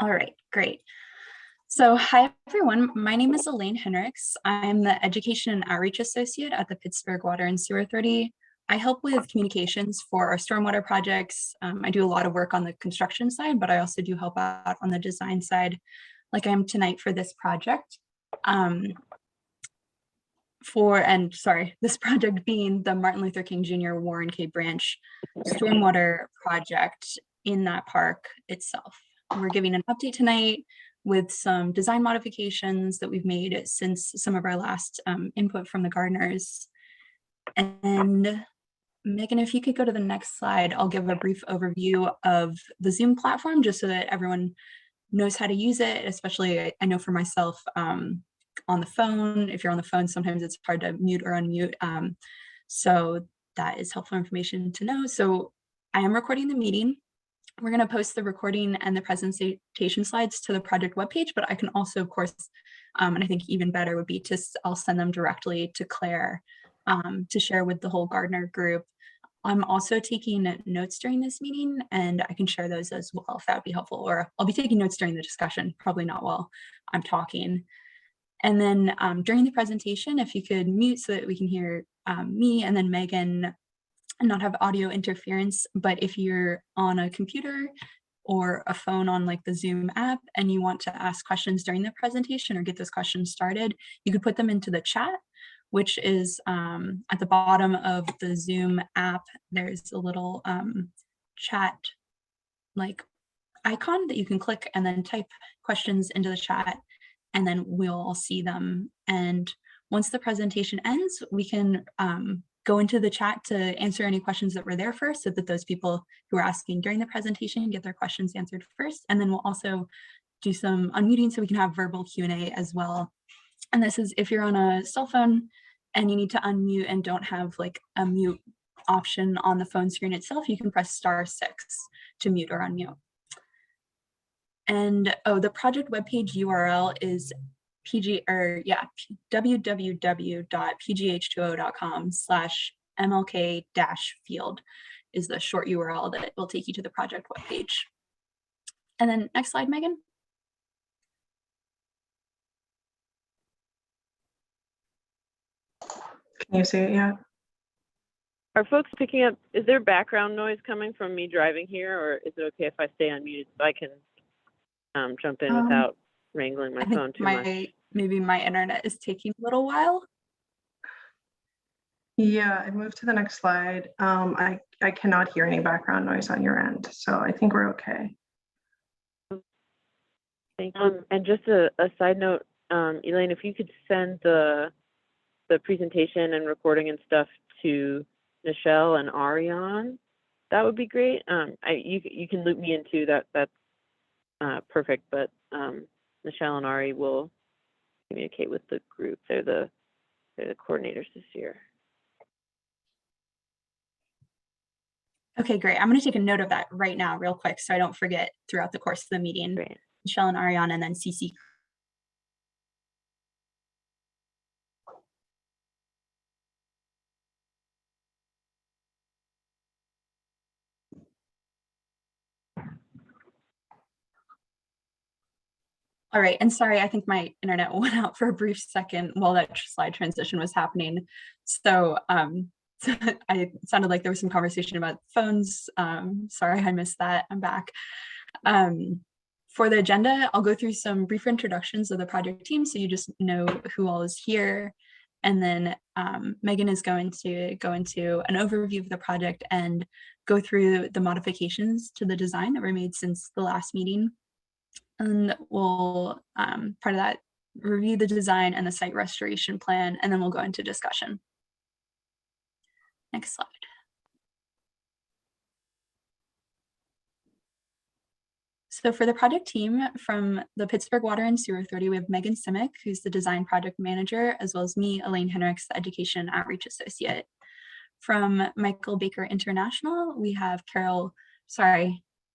All right, great. So hi, everyone. My name is Elaine Henricks. I'm the Education and Outreach Associate at the Pittsburgh Water and Sewer Authority. I help with communications for our stormwater projects. I do a lot of work on the construction side, but I also do help out on the design side, like I am tonight for this project. This project being the Martin Luther King Jr. Warren K. Branch stormwater project in that park itself. We're giving an update tonight with some design modifications that we've made since some of our last input from the gardeners. And Megan, if you could go to the next slide, I'll give a brief overview of the Zoom platform just so that everyone knows how to use it, especially I know for myself on the phone. If you're on the phone, sometimes it's hard to mute or unmute. So that is helpful information to know. So I am recording the meeting. We're going to post the recording and the presentation slides to the project webpage, but I can also, of course, and I think even better would be I'll send them directly to Claire to share with the whole Gardner group. I'm also taking notes during this meeting, and I can share those as well if that would be helpful, or I'll be taking notes during the discussion, probably not while I'm talking. And then during the presentation, if you could mute so that we can hear me and then Megan and not have audio interference. But if you're on a computer or a phone on like the Zoom app and you want to ask questions during the presentation or get those questions started, you could put them into the chat, which is at the bottom of the Zoom app. There's a little chat like icon that you can click and then type questions into the chat, and then we'll all see them. And once the presentation ends, we can go into the chat to answer any questions that were there first, so that those people who are asking during the presentation get their questions answered first. And then we'll also do some unmuting so we can have verbal Q&A as well. And this is if you're on a cell phone and you need to unmute and don't have like a mute option on the phone screen itself, you can press *6 to mute or unmute. And the project webpage URL is www.pgh20.com/mlk-field is the short URL that will take you to the project webpage. And then next slide, Megan. Can you see it yet? Are folks picking up, is there background noise coming from me driving here, or is it okay if I stay unmuted so I can jump in without wrangling my phone too much? Maybe my internet is taking a little while. Yeah, I moved to the next slide. I cannot hear any background noise on your end, so I think we're okay. Thank you. And just a side note, Elaine, if you could send the presentation and recording and stuff to Nichelle and Ariane, that would be great. You can loop me into that. That's perfect. But Nichelle and Ari will communicate with the group. They're the coordinators this year. Okay, great. I'm going to take a note of that right now, real quick, so I don't forget throughout the course of the meeting. Great. Michelle and Ariane, and then CC. All right, and sorry, I think my internet went out for a brief second while that slide transition was happening. So it sounded like there was some conversation about phones. Sorry, I missed that. I'm back. For the agenda, I'll go through some brief introductions of the project team so you just know who all is here. And then Megan is going to go into an overview of the project and go through the modifications to the design that were made since the last meeting. And we'll, part of that, review the design and the site restoration plan, and then we'll go into discussion. Next slide. So for the project team from the Pittsburgh Water and Sewer Authority, we have Megan Simic, who's the design project manager, as well as me, Elaine Henricks, the education outreach associate. From Michael Baker International, we have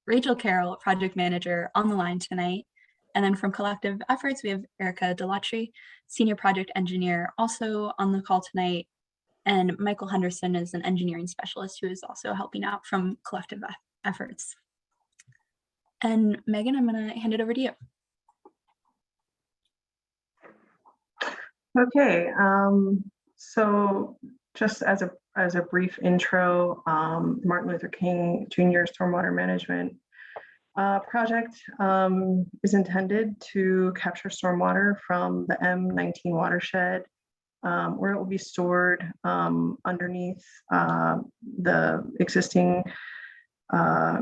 Rachel Carroll, project manager, on the line tonight. And then from Collective Efforts, we have Erica Delatry, senior project engineer, also on the call tonight. And Michael Henderson is an engineering specialist who is also helping out from Collective Efforts. And Megan, I'm going to hand it over to you. Okay, so just as a brief intro, Martin Luther King Jr. Stormwater Management project is intended to capture stormwater from the M19 watershed, where it will be stored underneath the existing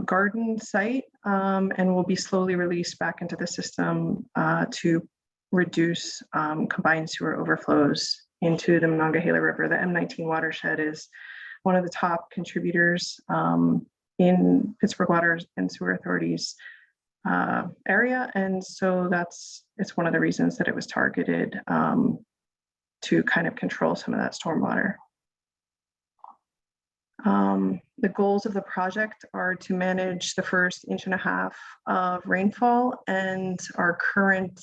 garden site, and will be slowly released back into the system to reduce combined sewer overflows into the Monongahela River. The M19 watershed is one of the top contributors in Pittsburgh Water and Sewer Authority's area, and so it's one of the reasons that it was targeted to kind of control some of that stormwater. The goals of the project are to manage the first 1.5 inches of rainfall, and our current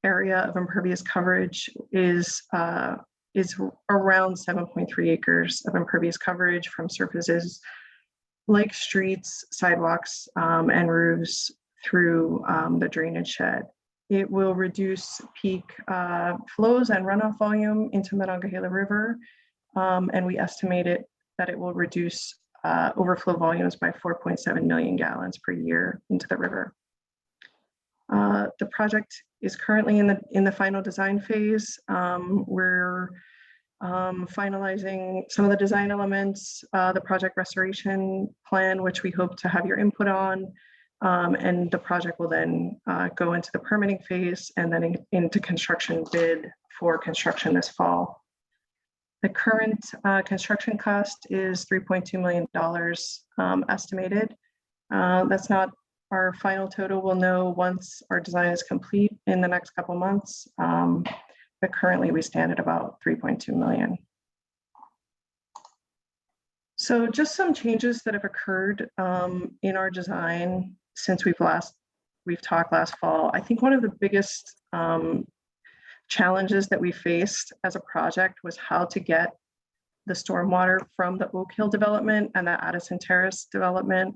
area of impervious coverage is around 7.3 acres of impervious coverage from surfaces like streets, sidewalks, and roofs through the drainage shed. It will reduce peak flows and runoff volume into Monongahela River, and we estimate that it will reduce overflow volumes by 4.7 million gallons per year into the river. The project is currently in the final design phase. We're finalizing some of the design elements, the project restoration plan, which we hope to have your input on, and the project will then go into the permitting phase and then into construction bid for construction this fall. The current construction cost is $3.2 million estimated. That's not our final total. We'll know once our design is complete in the next couple months, but currently we stand at about 3.2 million. So just some changes that have occurred in our design since we've talked last fall. I think one of the biggest challenges that we faced as a project was how to get the stormwater from the Oak Hill development and the Addison Terrace development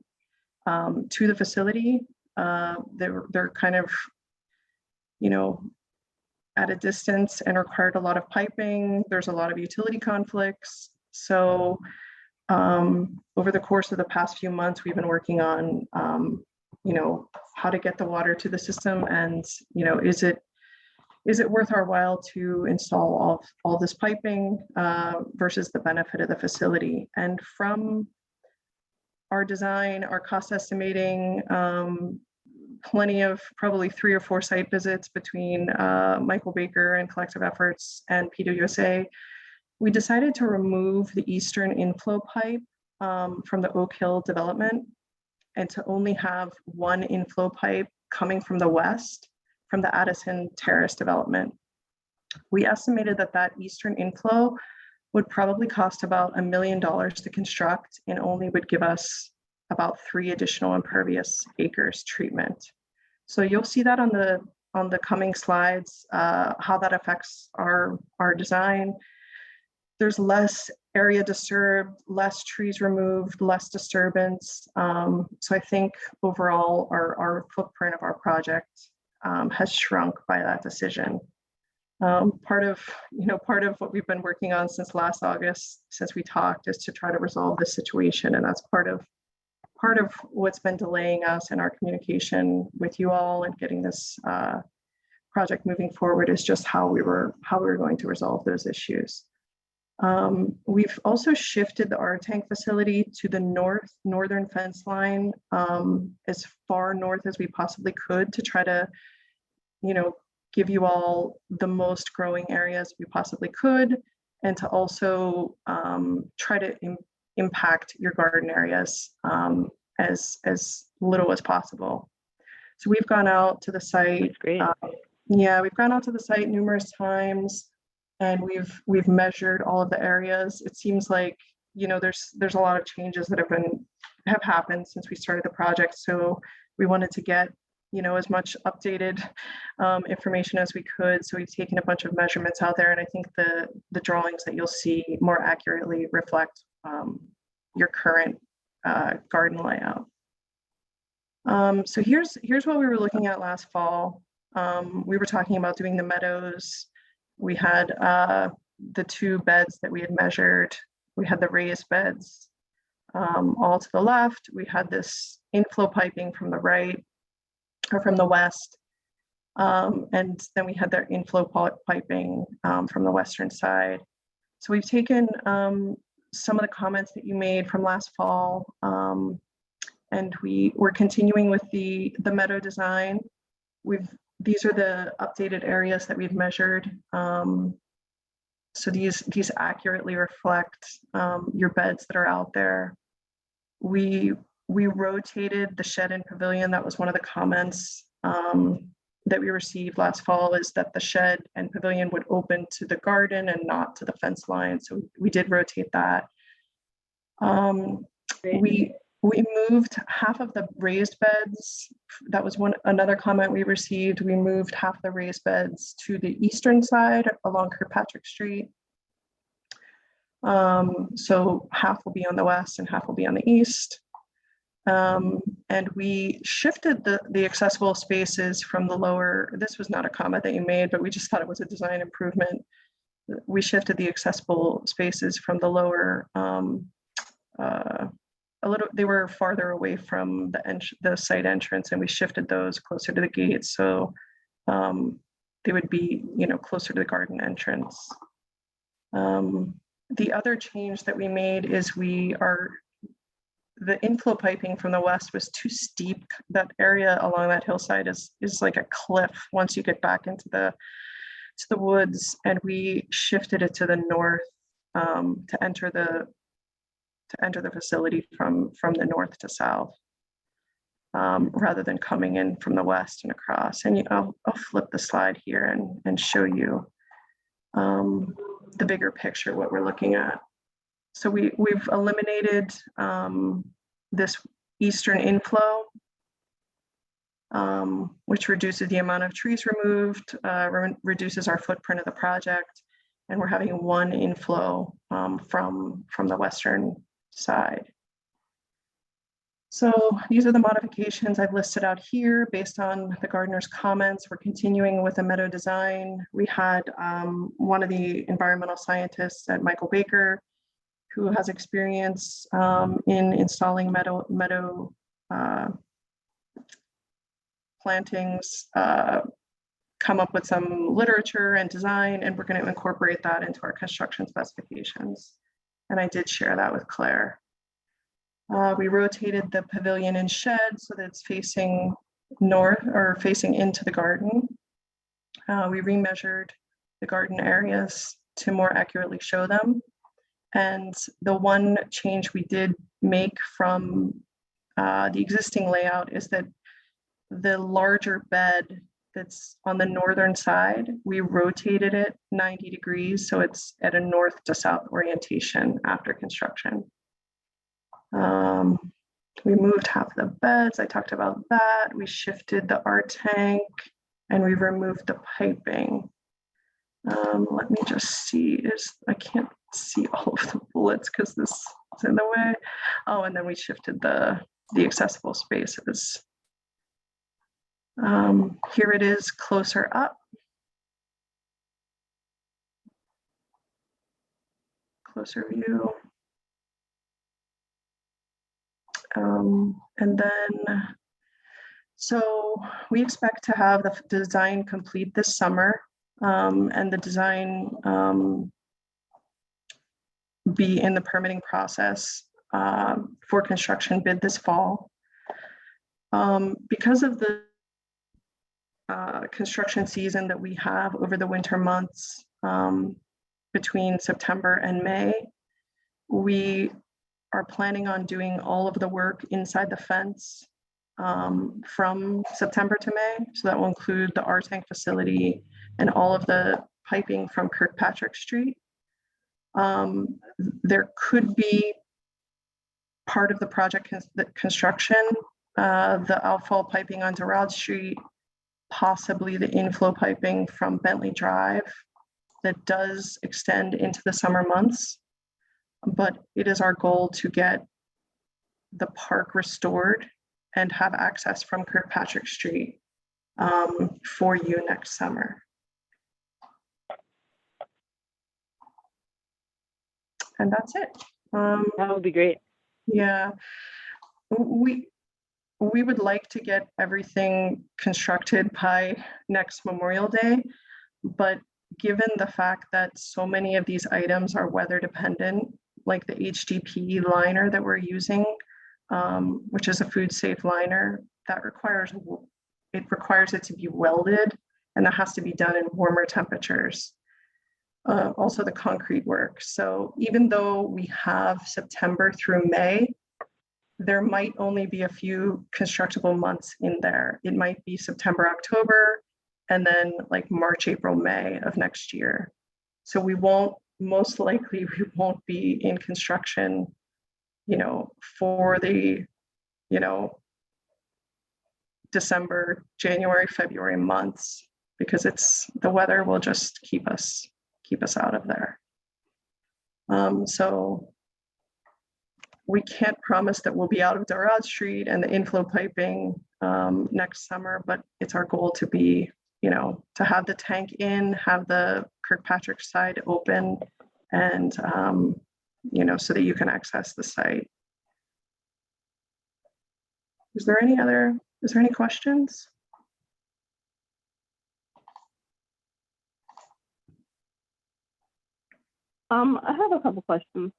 to the facility. They're kind of, at a distance and required a lot of piping. There's a lot of utility conflicts. So over the course of the past few months, we've been working on, how to get the water to the system, and, is it worth our while to install all this piping versus the benefit of the facility? And from our design, our cost estimating, probably 3 or 4 site visits between Michael Baker and Collective Efforts and PWSA, we decided to remove the eastern inflow pipe from the Oak Hill development and to only have one inflow pipe coming from the west from the Addison Terrace development. We estimated that eastern inflow would probably cost about $1 million to construct and only would give us about 3 additional impervious acres treatment. So you'll see that on the coming slides, how that affects our design. There's less area disturbed, less trees removed, less disturbance. So I think overall our footprint of our project has shrunk by that decision. Part of what we've been working on since last August, since we talked, is to try to resolve this situation, and that's part of what's been delaying us in our communication with you all and getting this project moving forward, is just how we were going to resolve those issues. We've also shifted the R tank facility to the northern fence line, as far north as we possibly could, to try to, give you all the most growing areas we possibly could, and to also try to impact your garden areas as little as possible. So we've gone out to the site. That's great. We've gone out to the site numerous times, and we've measured all of the areas. It seems like, there's a lot of changes that have happened since we started the project. So we wanted to get, as much updated information as we could. So we've taken a bunch of measurements out there, and I think the drawings that you'll see more accurately reflect your current garden layout. So here's what we were looking at last fall. We were talking about doing the meadows. We had the 2 beds that we had measured. We had the raised beds all to the left. We had this inflow piping from the right or from the west. And then we had their inflow piping from the western side. So we've taken some of the comments that you made from last fall, and we're continuing with the meadow design. These are the updated areas that we've measured. So these accurately reflect your beds that are out there. We rotated the shed and pavilion. That was one of the comments that we received last fall, is that the shed and pavilion would open to the garden and not to the fence line. So we did rotate that. We moved half of the raised beds. That was another comment we received. We moved half the raised beds to the eastern side along Kirkpatrick Street. So half will be on the west and half will be on the east. And we shifted the accessible spaces from the lower, this was not a comment that you made, but we just thought it was a design improvement. We shifted the accessible spaces from the lower, they were farther away from the site entrance, and we shifted those closer to the gate. So they would be, closer to the garden entrance. The other change that we made is the inflow piping from the west was too steep. That area along that hillside is like a cliff once you get back into the woods, and we shifted it to the north to enter the facility from the north to south, rather than coming in from the west and across. And I'll flip the slide here and show you the bigger picture, what we're looking at. So we've eliminated this eastern inflow, which reduces the amount of trees removed, reduces our footprint of the project, and we're having one inflow from the western side. So these are the modifications I've listed out here based on the gardener's comments. We're continuing with a meadow design. We had one of the environmental scientists at Michael Baker, who has experience in installing meadow plantings, come up with some literature and design, and we're going to incorporate that into our construction specifications. And I did share that with Claire. We rotated the pavilion and shed so that it's facing north or facing into the garden. We remeasured the garden areas to more accurately show them. And the one change we did make from the existing layout is that the larger bed that's on the northern side, we rotated it 90 degrees. So it's at a north to south orientation after construction. We moved half the beds. I talked about that. We shifted the R tank and we removed the piping. Let me just see, I can't see all of the bullets because this is in the way. Oh, and then we shifted the accessible spaces. Here it is closer up. Closer view. And then, so we expect to have the design complete this summer, and the design be in the permitting process for construction bid this fall. Because of the construction season that we have over the winter months between September and May, we are planning on doing all of the work inside the fence from September to May. So that will include the R tank facility and all of the piping from Kirkpatrick Street. There could be part of the project construction, the outfall piping onto Rod Street, possibly the inflow piping from Bentley Drive that does extend into the summer months. But it is our goal to get the park restored and have access from Kirkpatrick Street for you next summer. And that's it. That would be great. Yeah, we would like to get everything constructed by next Memorial Day, but given the fact that so many of these items are weather dependent, like the HDPE liner that we're using, which is a food safe liner, that requires it to be welded, and that has to be done in warmer temperatures. Also the concrete work. So even though we have September through May, there might only be a few constructible months in there. It might be September, October, and then like March, April, May of next year. So most likely we won't be in construction, for the, December, January, February months, because the weather will just keep us out of there. So we can't promise that we'll be out of Dorad Street and the inflow piping next summer, but it's our goal to be, to have the tank in, have the Kirkpatrick side open, and, so that you can access the site. Is there any questions? I have a couple questions.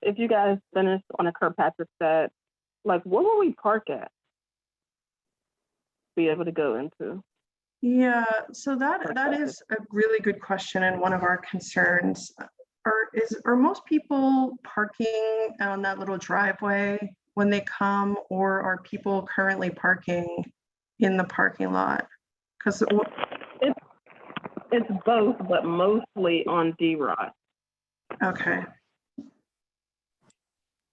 If you guys finish on a Kirkpatrick set, like where will we park at? Be able to go into? Yeah, so that is a really good question, and one of our concerns. Are most people parking on that little driveway when they come, or are people currently parking in the parking lot? Because it's both, but mostly on D-Rod. Okay.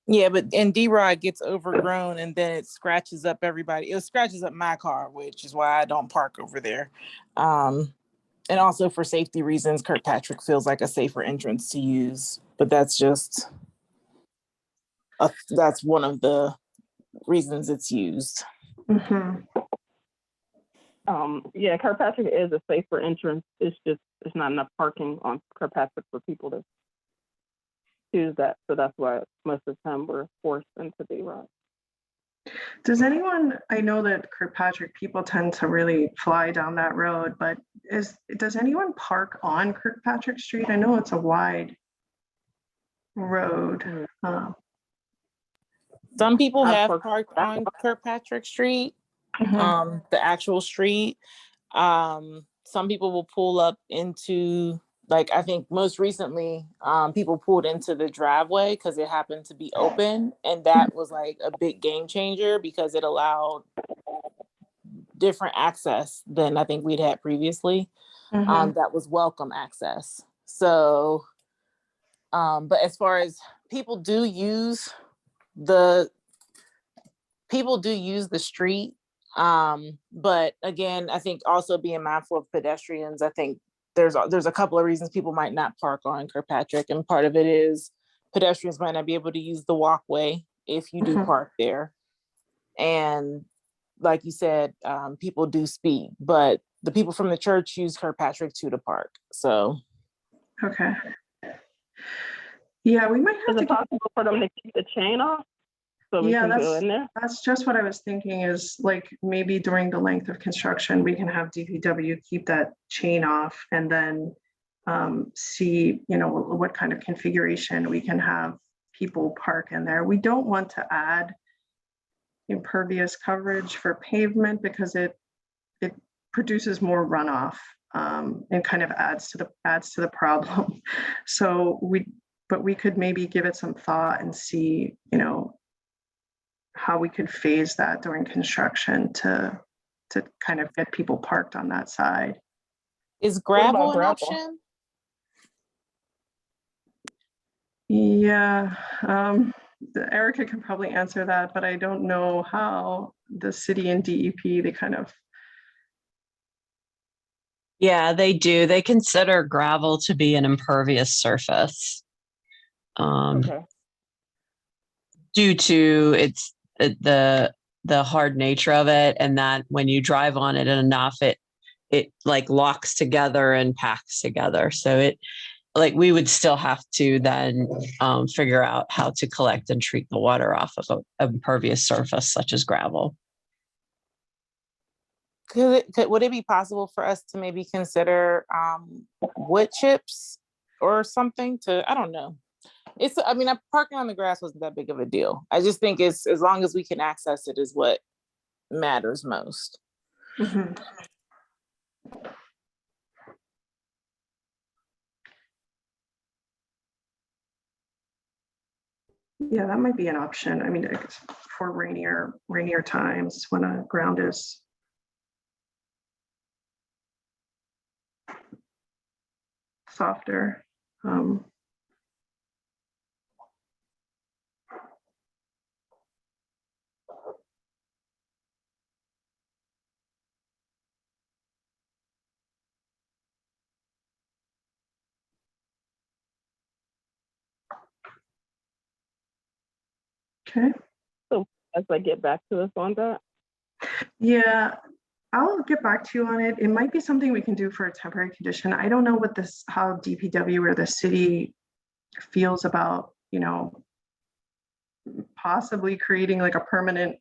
Yeah, and D-Rod gets overgrown and then it scratches up everybody. It scratches up my car, which is why I don't park over there. And also for safety reasons, Kirkpatrick feels like a safer entrance to use, but that's just, that's one of the reasons it's used. Yeah, Kirkpatrick is a safer entrance. It's not enough parking on Kirkpatrick for people to choose that. So that's why most of the time we're forced into D-Rod. Does anyone, I know that Kirkpatrick people tend to really fly down that road, but does anyone park on Kirkpatrick Street? I know it's a wide road. Some people have parked on Kirkpatrick Street, the actual street. Some people will pull up into, like, I think most recently, people pulled into the driveway because it happened to be open. And that was like a big game changer because it allowed different access than I think we'd had previously. That was welcome access. So, but as far as people do use the street. But again, I think also being mindful of pedestrians, I think there's a couple of reasons people might not park on Kirkpatrick, and part of it is pedestrians might not be able to use the walkway if you do park there. And like you said, people do speed, but the people from the church use Kirkpatrick too to park. So. Okay. Yeah, we might have Is to. it possible for them to keep the chain off so we can go in there? That's just what I was thinking, is like maybe during the length of construction, we can have DPW keep that chain off and then see, what kind of configuration we can have people park in there. We don't want to add impervious coverage for pavement because it produces more runoff and kind of adds to the problem. So we could maybe give it some thought and see, how we could phase that during construction to kind of get people parked on that side. Is gravel an option? Yeah, Erica can probably answer that, but I don't know how the city and DEP, they kind of. Yeah, they do. They consider gravel to be an impervious surface. Okay. due to the hard nature of it, and that when you drive on it enough, it like locks together and packs together. So it, like, we would still have to then figure out how to collect and treat the water off of a impervious surface such as gravel. Would it be possible for us to maybe consider wood chips or something to, I don't know. I mean, parking on the grass wasn't that big of a deal. I just think it's, as long as we can access it is what matters most. Mhm. Yeah, that might be an option. I mean, for rainier times when a ground is softer. Okay. So as I get back to us on that, Yeah, I'll get back to you on it. It might be something we can do for a temporary condition. I don't know what how DPW or the city feels about, possibly creating like a permanent,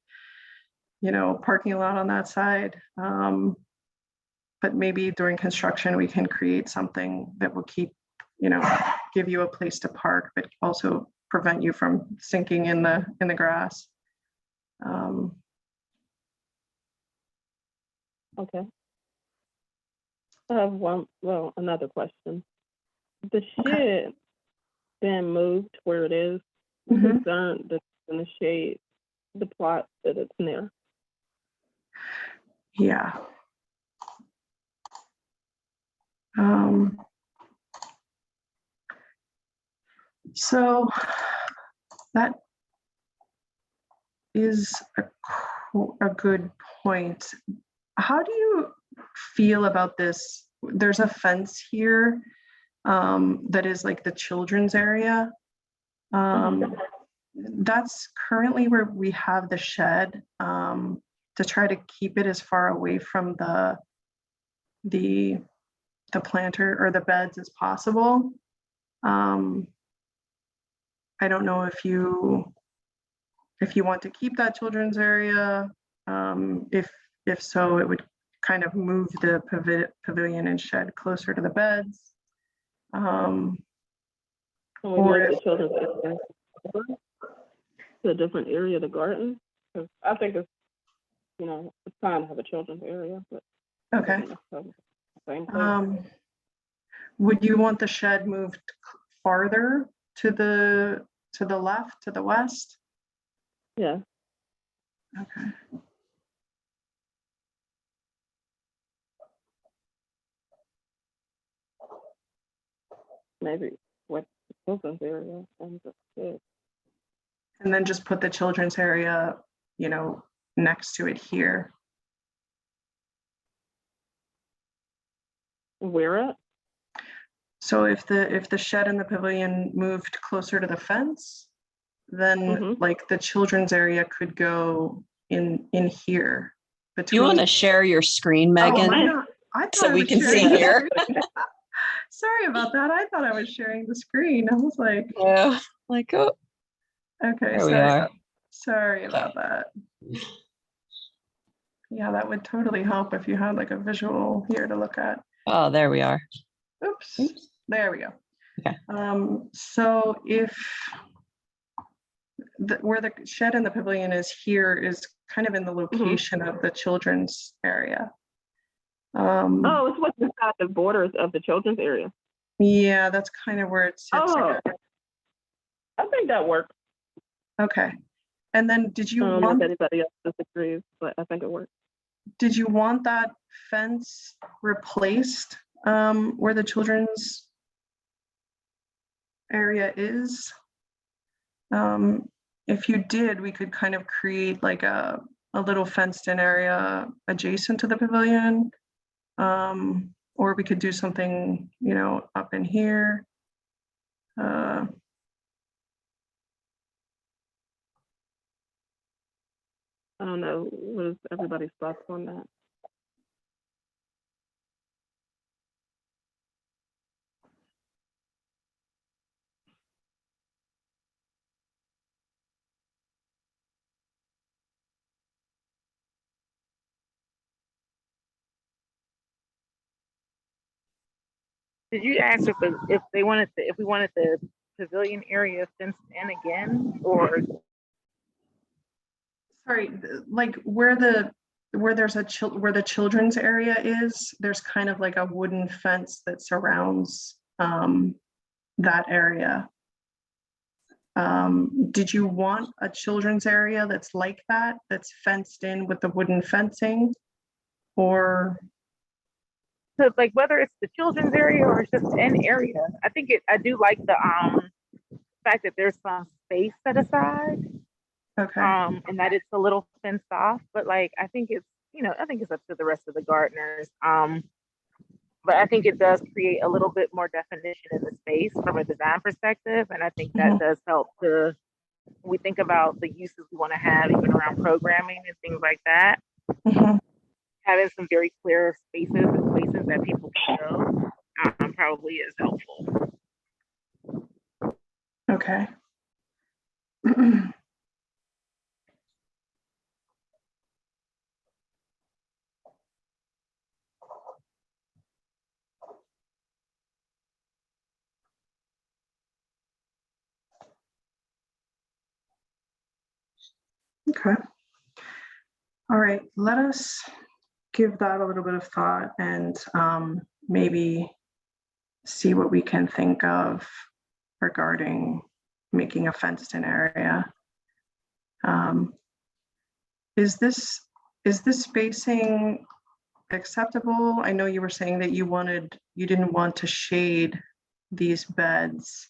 parking lot on that side. But maybe during construction, we can create something that will keep, give you a place to park, but also prevent you from sinking in the grass. okay. I have another question. The shed being moved where it is, I'm Mhm. concerned that in the shade, the plot that it's near. Yeah. So that is a good point. How do you feel about this? There's a fence here that is like the children's area. That's currently where we have the shed to try to keep it as far away from the planter or the beds as possible. I don't know if you want to keep that children's area. If so, it would kind of move the pavilion and shed closer to the beds. Can we Or move if- the children's area to a different area of the garden? Because I think it's, it's fine to have a children's area, but Okay. same place. Would you want the shed moved farther to the left, to the west? Yeah. Okay. Maybe with the children's area and the kids. And then just put the children's area, next to it here. Where at? So if the shed and the pavilion moved closer to the fence, then like the children's area could go in here. You want to share your screen, Megan, I thought so I we was can see sharing the here? screen. Sorry about that. I thought I was sharing the screen. I was like, Yeah, like, oh, okay, there we are. sorry about that. Yeah, that would totally help if you had like a visual here to look at. Oh, there we are. Oops, there we go. Okay. So if where the shed and the pavilion is here is kind of in the location of the children's area. Oh, it's what's inside the borders of the children's area. Yeah, that's kind of where it sits. Oh, I think that works. Okay. And then did you I don't know want if anybody else disagrees, but I think it works. did you want that fence replaced where the children's area is? If you did, we could kind of create like a little fenced in area adjacent to the pavilion. Or we could do something, up in here. I don't know, what is everybody's thoughts on that? Did you ask if they wanted if we wanted the pavilion area fenced in again, or Sorry, like where there's where the children's area is, there's kind of like a wooden fence that surrounds that area. Did you want a children's area that's like that, that's fenced in with the wooden fencing? Or so like whether it's the children's area or it's just an area? I do like the fact that there's some space set aside, okay, and that it's a little fenced off. But like I think it's up to the rest of the gardeners. But I think it does create a little bit more definition in the space from a design perspective, and I think that does help to we think about the uses we want to have even around programming and things like that. Having some very clear spaces and places that people can go probably is helpful. okay. Okay. All right, let us give that a little bit of thought and maybe see what we can think of regarding making a fenced-in area. Is this spacing acceptable? I know you were saying that you didn't want to shade these beds.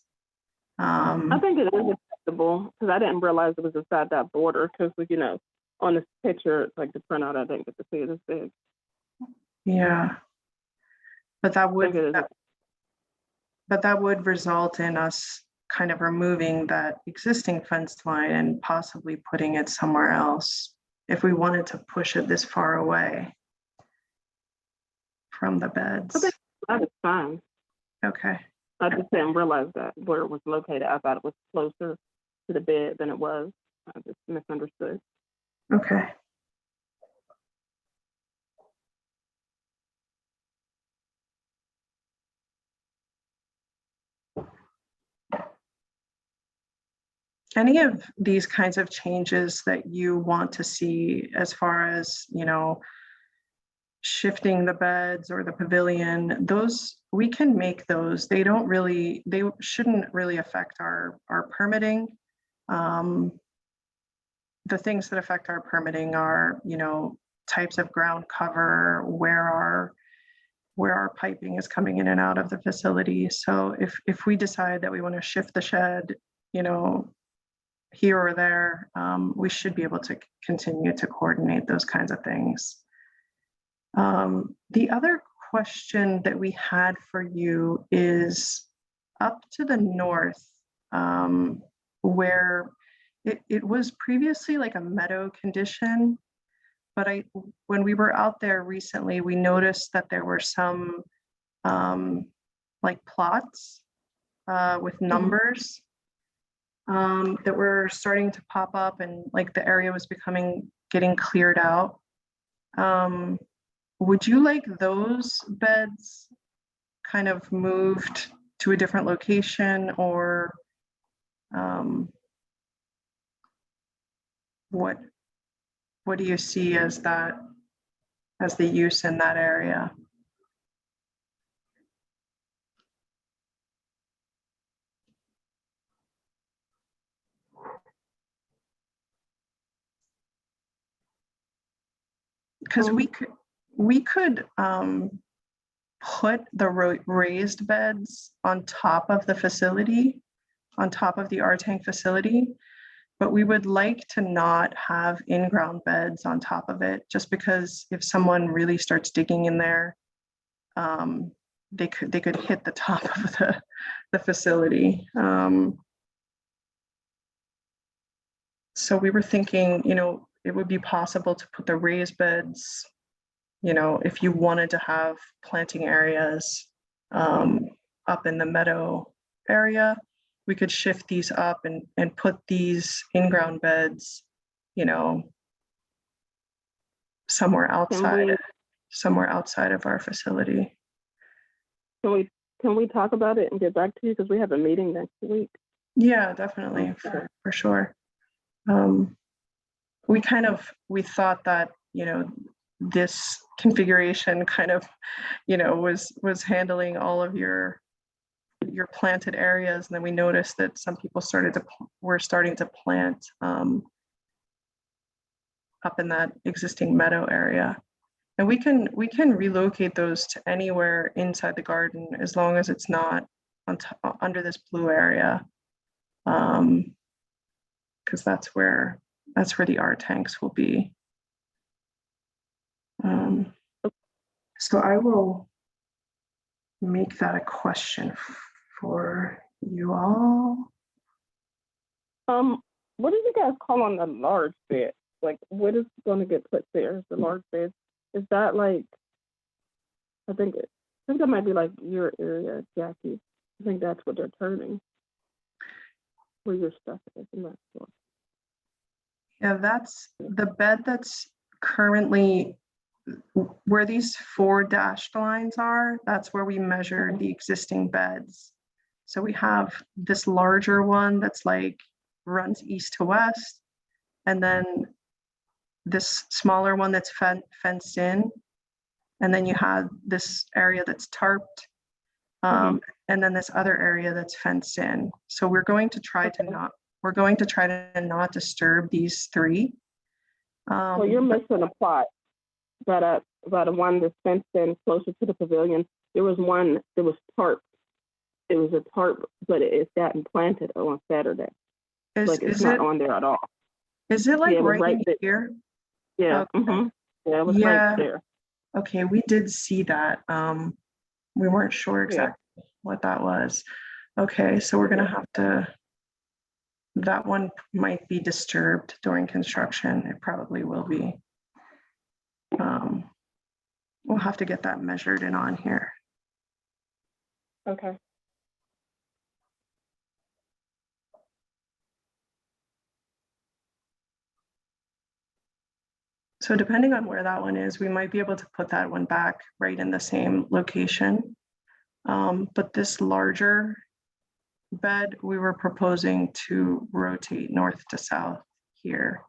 I think it is acceptable because I didn't realize it was inside that border because, you know, on this picture, like the printout, I didn't get to see it as big. Yeah, but that would It result in us kind of removing that existing fence line and possibly putting it somewhere else if we wanted to push it this far away from the beds. I think that is fine. Okay. I just didn't realize that where it was located. I thought it was closer to the bed than it was. I just misunderstood. Okay. Any of these kinds of changes that you want to see as far as, you know, shifting the beds or the pavilion, those we can make those. They shouldn't really affect our permitting. The things that affect our permitting are, you know, types of ground cover, where our piping is coming in and out of the facility. So if we decide that we want to shift the shed, you know, here or there, we should be able to continue to coordinate those kinds of things. The other question that we had for you is up to the north, where it was previously like a meadow condition, but when we were out there recently, we noticed that there were some like plots with numbers that were starting to pop up, and like the area was getting cleared out. Would you like those beds kind of moved to a different location, or what do you see as the use in that area? Because we could put the raised beds on top of the facility, on top of the R-Tank facility, but we would like to not have in-ground beds on top of it, just because if someone really starts digging in there, they could hit the top of the facility. So we were thinking, you know, it would be possible to put the raised beds, you know, if you wanted to have planting areas up in the meadow area, we could shift these up and put these in-ground beds, you know, somewhere outside of our facility. Can we talk about it and get back to you, because we have a meeting next week? Yeah, definitely, for sure. We thought that, you know, this configuration kind of, you know, was handling all of your planted areas, and then we noticed that some people were starting to plant up in that existing meadow area. And we can relocate those to anywhere inside the garden as long as it's not under this blue area, because that's where the art tanks will be. So I will make that a question for you all. What do you guys call on the large bed? Like, what is going to get put there? The large bed, is that like? I think that might be like your area, Jackie. I think that's what they're turning. Where your stuff is, I'm not sure. Yeah, that's the bed that's currently where these 4 dashed lines are. That's where we measure the existing beds. So we have this larger one that's like runs east to west, and then this smaller one that's fenced in, and then you have this area that's tarped, and then this other area that's fenced in. So we're going to try to not disturb these 3. Well, you're missing a plot. About a one that's fenced in closer to the pavilion. There was one that was tarp. It was a tarp, but it's gotten planted on Saturday. It's not on there at all. Is it like right here? Yeah. Okay. Yeah, it was right there. Okay, we did see that. We weren't sure exactly what that was. Okay, so we're gonna have to. That one might be disturbed during construction. It probably will be. We'll have to get that measured in on here. Okay. So depending on where that one is, we might be able to put that one back right in the same location. But this larger bed, we were proposing to rotate north to south here.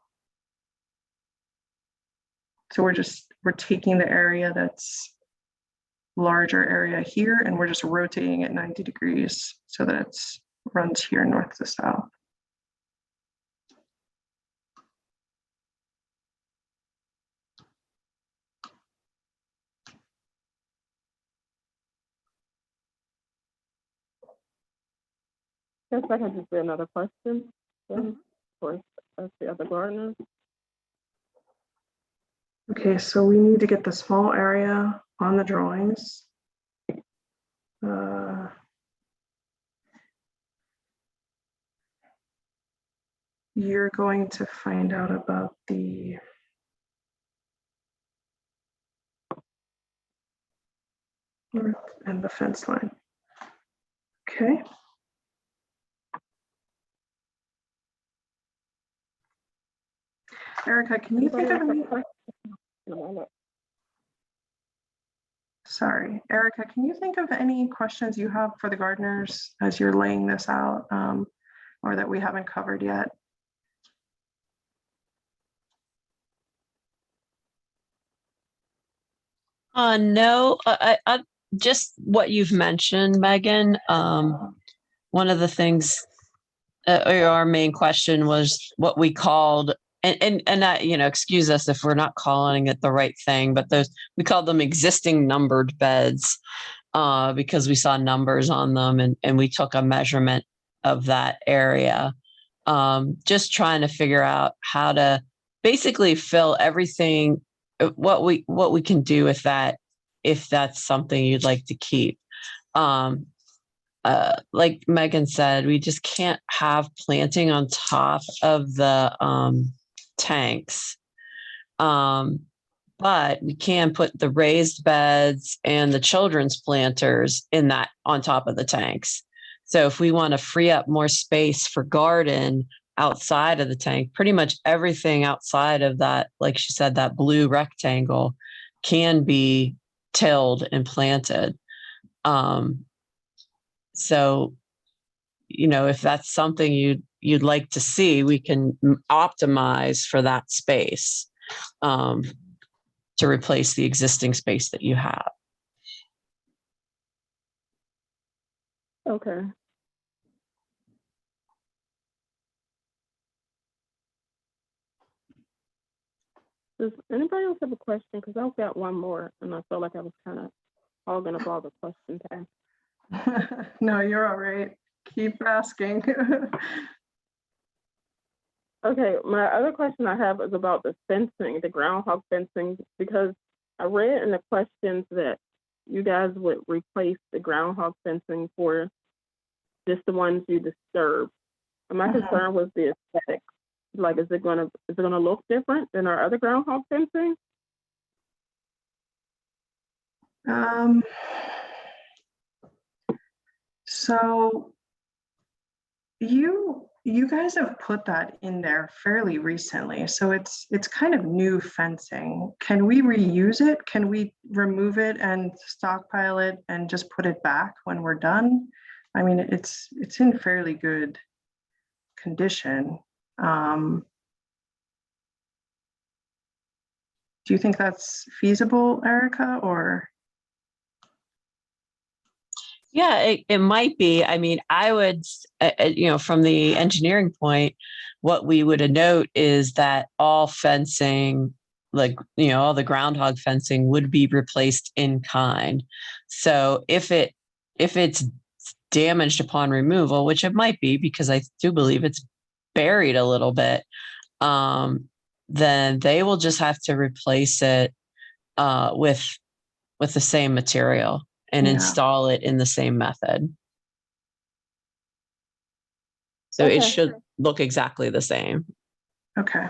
So we're taking the area that's larger area here, and we're just rotating it 90 degrees so that it's runs here north to south. Guess I can just do another question then for the other gardeners. Okay, so we need to get the small area on the drawings. You're going to find out about the and the fence line. Okay. Erica, can you think of any? Sorry, Erica, can you think of any questions you have for the gardeners as you're laying this out, or that we haven't covered yet? No, I just what you've mentioned, Megan. One of the things, our main question was what we called, and that, you know, excuse us if we're not calling it the right thing, but we called them existing numbered beds, because we saw numbers on them, and we took a measurement of that area, just trying to figure out how to basically fill everything, what we can do with that, if that's something you'd like to keep. Like Megan said, we just can't have planting on top of the tanks. But we can put the raised beds and the children's planters in that on top of the tanks. So if we want to free up more space for garden outside of the tank, pretty much everything outside of that, like she said, that blue rectangle can be tilled and planted. So, if that's something you'd like to see, we can optimize for that space to replace the existing space that you have. Okay. Does anybody else have a question? Because I've got one more, and I felt like I was kind of hogging up all the question time. No, you're all right. Keep asking. Okay, my other question I have is about the fencing, the groundhog fencing, because I read in the questions that you guys would replace the groundhog fencing for just the ones you disturb. And my concern was the aesthetic. Like, is it gonna look different than our other groundhog fencing? So you guys have put that in there fairly recently, so it's kind of new fencing. Can we reuse it? Can we remove it and stockpile it and just put it back when we're done? I mean, it's in fairly good condition. Do you think that's feasible, Erica, or? Yeah, it might be. I mean, I would, from the engineering point, what we would note is that all fencing, like, all the groundhog fencing would be replaced in kind. So if it's damaged upon removal, which it might be, because I do believe it's buried a little bit, then they will just have to replace it with the same material and install it in the same method. So it should look exactly the same. Okay.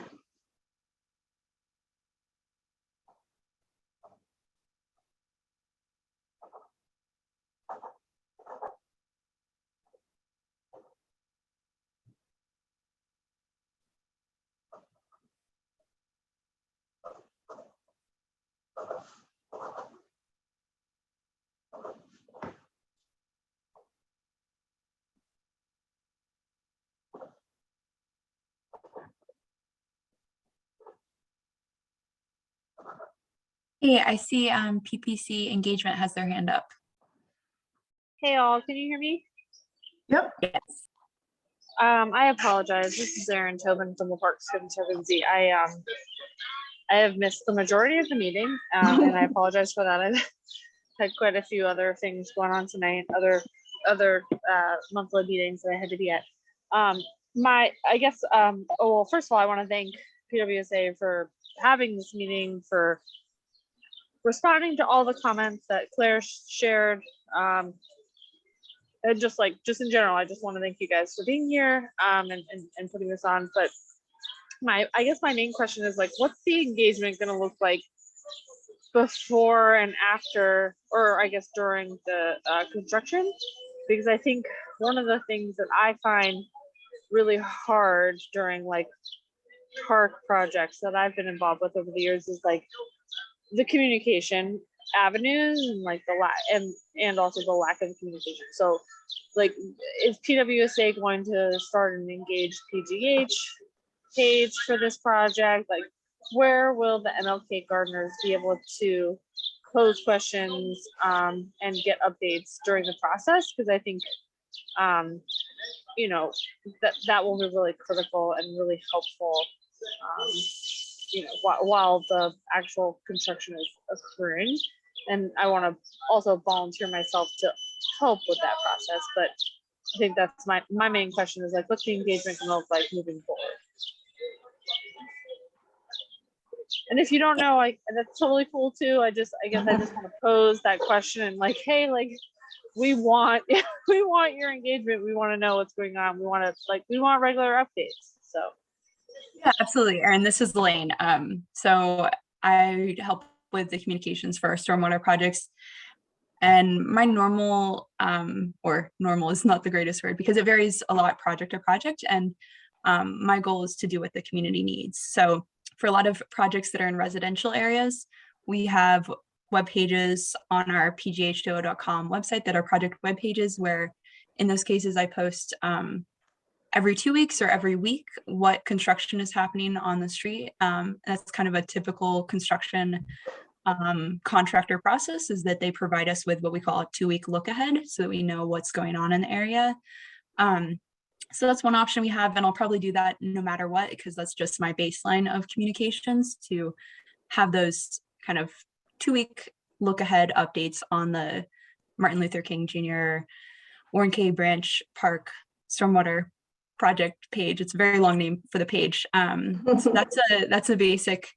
Hey, I see PPC engagement has their hand up. Hey all, can you hear me? Yep. Yes. I apologize. This is Erin Tobin from the Parks Conservancy. I have missed the majority of the meeting, and I apologize for that. I've had quite a few other things going on tonight, other monthly meetings that I had to be at. Well, first of all, I want to thank PWSA for having this meeting, for responding to all the comments that Claire shared. And just in general, I just want to thank you guys for being here and putting this on. But I guess my main question is, like, what's the engagement going to look like before and after, or I guess during the construction? Because I think one of the things that I find really hard during like park projects that I've been involved with over the years is like the communication avenues and like and also the lack of communication. So like, is PWSA going to start an engaged PGH page for this project? Like, where will the MLK gardeners be able to pose questions and get updates during the process? Because I think that will be really critical and really helpful while the actual construction is occurring. And I want to also volunteer myself to help with that process. But I think that's my main question is, like, what's the engagement going to look like moving forward? And if you don't know, that's totally cool too. I guess I just want to pose that question and like, hey, like, we want your engagement. We want to know what's going on. We want regular updates. So Yeah, absolutely. Erin, this is Elaine. So I help with the communications for our stormwater projects. And my normal, or normal is not the greatest word because it varies a lot project to project. And my goal is to do what the community needs. So for a lot of projects that are in residential areas, we have web pages on our pgh2o.com website that are project web pages where in those cases I post every 2 weeks or every week what construction is happening on the street. That's kind of a typical construction contractor process, is that they provide us with what we call a 2-week look ahead so that we know what's going on in the area. So that's one option we have, and I'll probably do that no matter what, because that's just my baseline of communications, to have those kind of 2-week look ahead updates on the Martin Luther King Jr. Warren K. Branch Park Stormwater project page. It's a very long name for the page. So that's a basic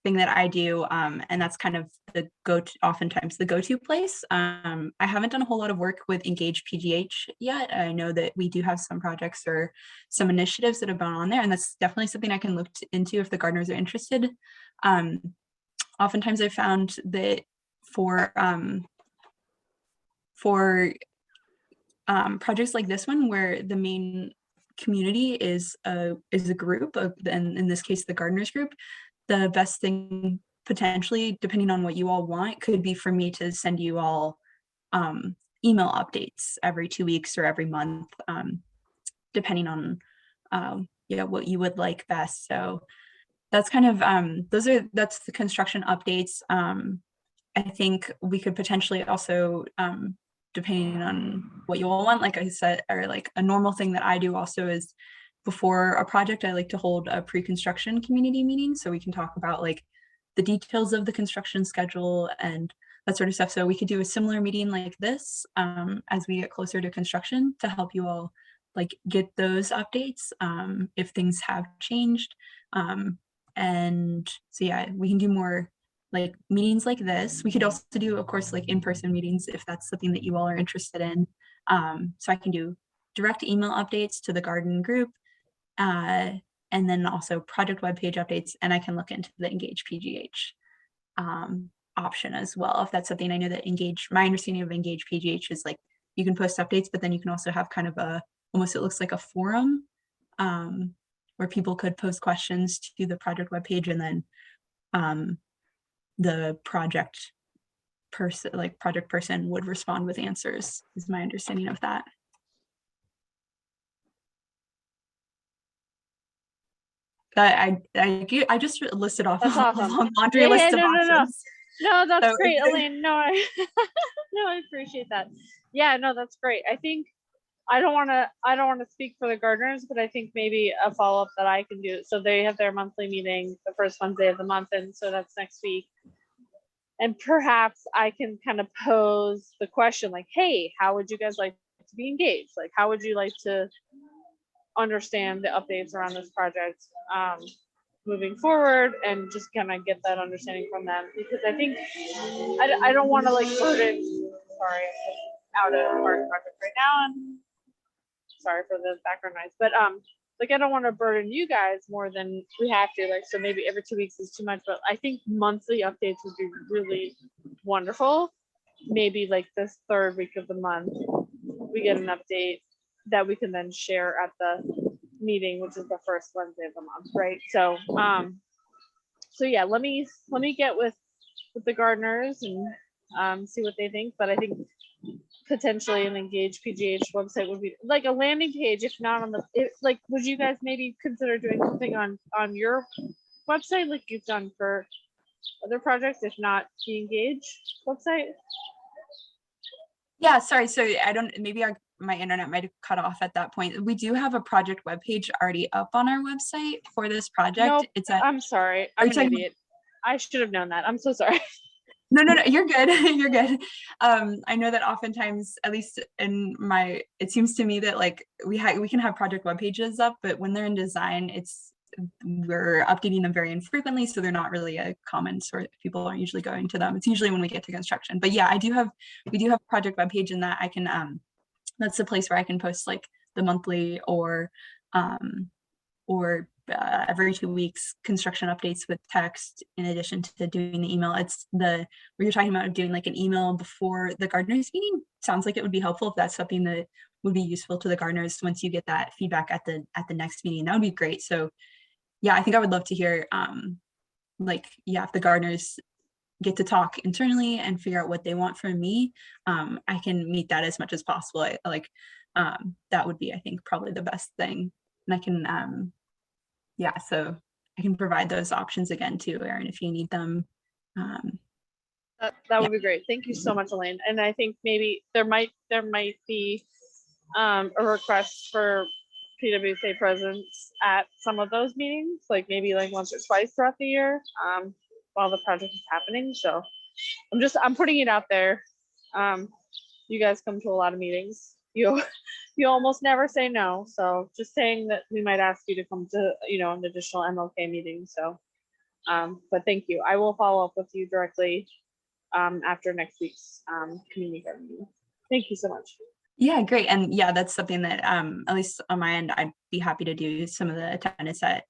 thing that I do. And that's kind of oftentimes the go-to place. I haven't done a whole lot of work with Engage PGH yet. I know that we do have some projects or some initiatives that have gone on there, and that's definitely something I can look into if the gardeners are interested. Oftentimes I found that for projects like this one, where the main community is a group of, and in this case, the gardeners group, the best thing potentially, depending on what you all want, could be for me to send you all email updates every 2 weeks or every month, depending on what you would like best. So that's kind of that's the construction updates. I think we could potentially also, depending on what you all want, like I said, or like a normal thing that I do also is before a project, I like to hold a pre-construction community meeting so we can talk about like the details of the construction schedule and that sort of stuff. So we could do a similar meeting like this as we get closer to construction to help you all like get those updates if things have changed. And so yeah, we can do more like meetings like this. We could also do, of course, like in-person meetings if that's something that you all are interested in. So I can do direct email updates to the garden group, and then also project webpage updates, and I can look into the Engage PGH option as well. If that's something, I know that my understanding of Engage PGH is like you can post updates, but then you can also have kind of almost it looks like a forum where people could post questions to the project webpage, and then the project person would respond with answers, is my understanding of that. I just listed off That's a awesome. long laundry list of options. No, that's So great, Elaine. No, I no, I appreciate that. Yeah, no, that's great. I think I don't want to speak for the gardeners, but I think maybe a follow-up that I can do. So they have their monthly meeting the first Wednesday of the month, and so that's next week. And perhaps I can kind of pose the question like, hey, how would you guys like to be engaged? Like, how would you like to understand the updates around this project moving forward, and just kind of get that understanding from them? Because I think I don't want to like burden, sorry, I'm out of a park project right now, and sorry for the background noise, but like I don't want to burden you guys more than we have to, like, so maybe every 2 weeks is too much, but I think monthly updates would be really wonderful. Maybe like this third week of the month we get an update that we can then share at the meeting, which is the first Wednesday of the month, right? So so yeah, let me get with the gardeners and see what they think. But I think potentially an Engage PGH website would be like a landing page, if not on the like, would you guys maybe consider doing something on your website like you've done for other projects, if not the Engage website? Yeah, sorry. So maybe my internet might have cut off at that point. We do have a project webpage already up on our website for this project. Nope, I'm sorry. I'm an idiot. I should have known that. I'm so sorry. No, you're good. You're good. I know that oftentimes, at least it seems to me that like we can have project web pages up, but when they're in design, we're updating them very infrequently, so they're not really a common source. People aren't usually going to them. It's usually when we get to construction. But yeah, we do have a project web page in that I can. That's the place where I can post like the monthly or or every 2 weeks, construction updates with text in addition to doing the email. It's where you're talking about doing like an email before the gardeners meeting. Sounds like it would be helpful if that's something that would be useful to the gardeners once you get that feedback at the next meeting. That would be great. So yeah, I think I would love to hear if the gardeners get to talk internally and figure out what they want from me, I can meet that as much as possible. That would be, I think, probably the best thing. And I can, so I can provide those options again too, Erin, if you need them. That would be great. Thank you so much, Elaine. And I think maybe there might be a request for PWSA presence at some of those meetings, like maybe like once or twice throughout the year, while the project is happening. So I'm putting it out there. You guys come to a lot of meetings. You almost never say no. So just saying that we might ask you to come to, an additional MLK meeting. So, but thank you. I will follow up with you directly after next week's community garden meeting. Thank you so much. Yeah, great. And yeah, that's something that at least on my end, I'd be happy to do some of the attendance at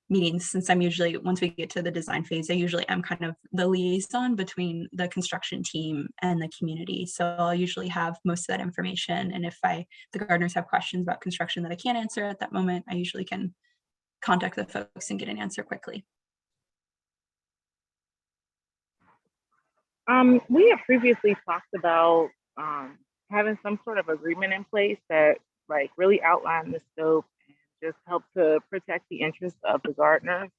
meetings, since I'm usually, once we get to the design phase, I usually am kind of the liaison between the construction team and the community. So I'll usually have most of that information. And if the gardeners have questions about construction that I can't answer at that moment, I usually can contact the folks and get an answer quickly. We have previously talked about having some sort of agreement in place that like really outline the scope and just help to protect the interests of the gardeners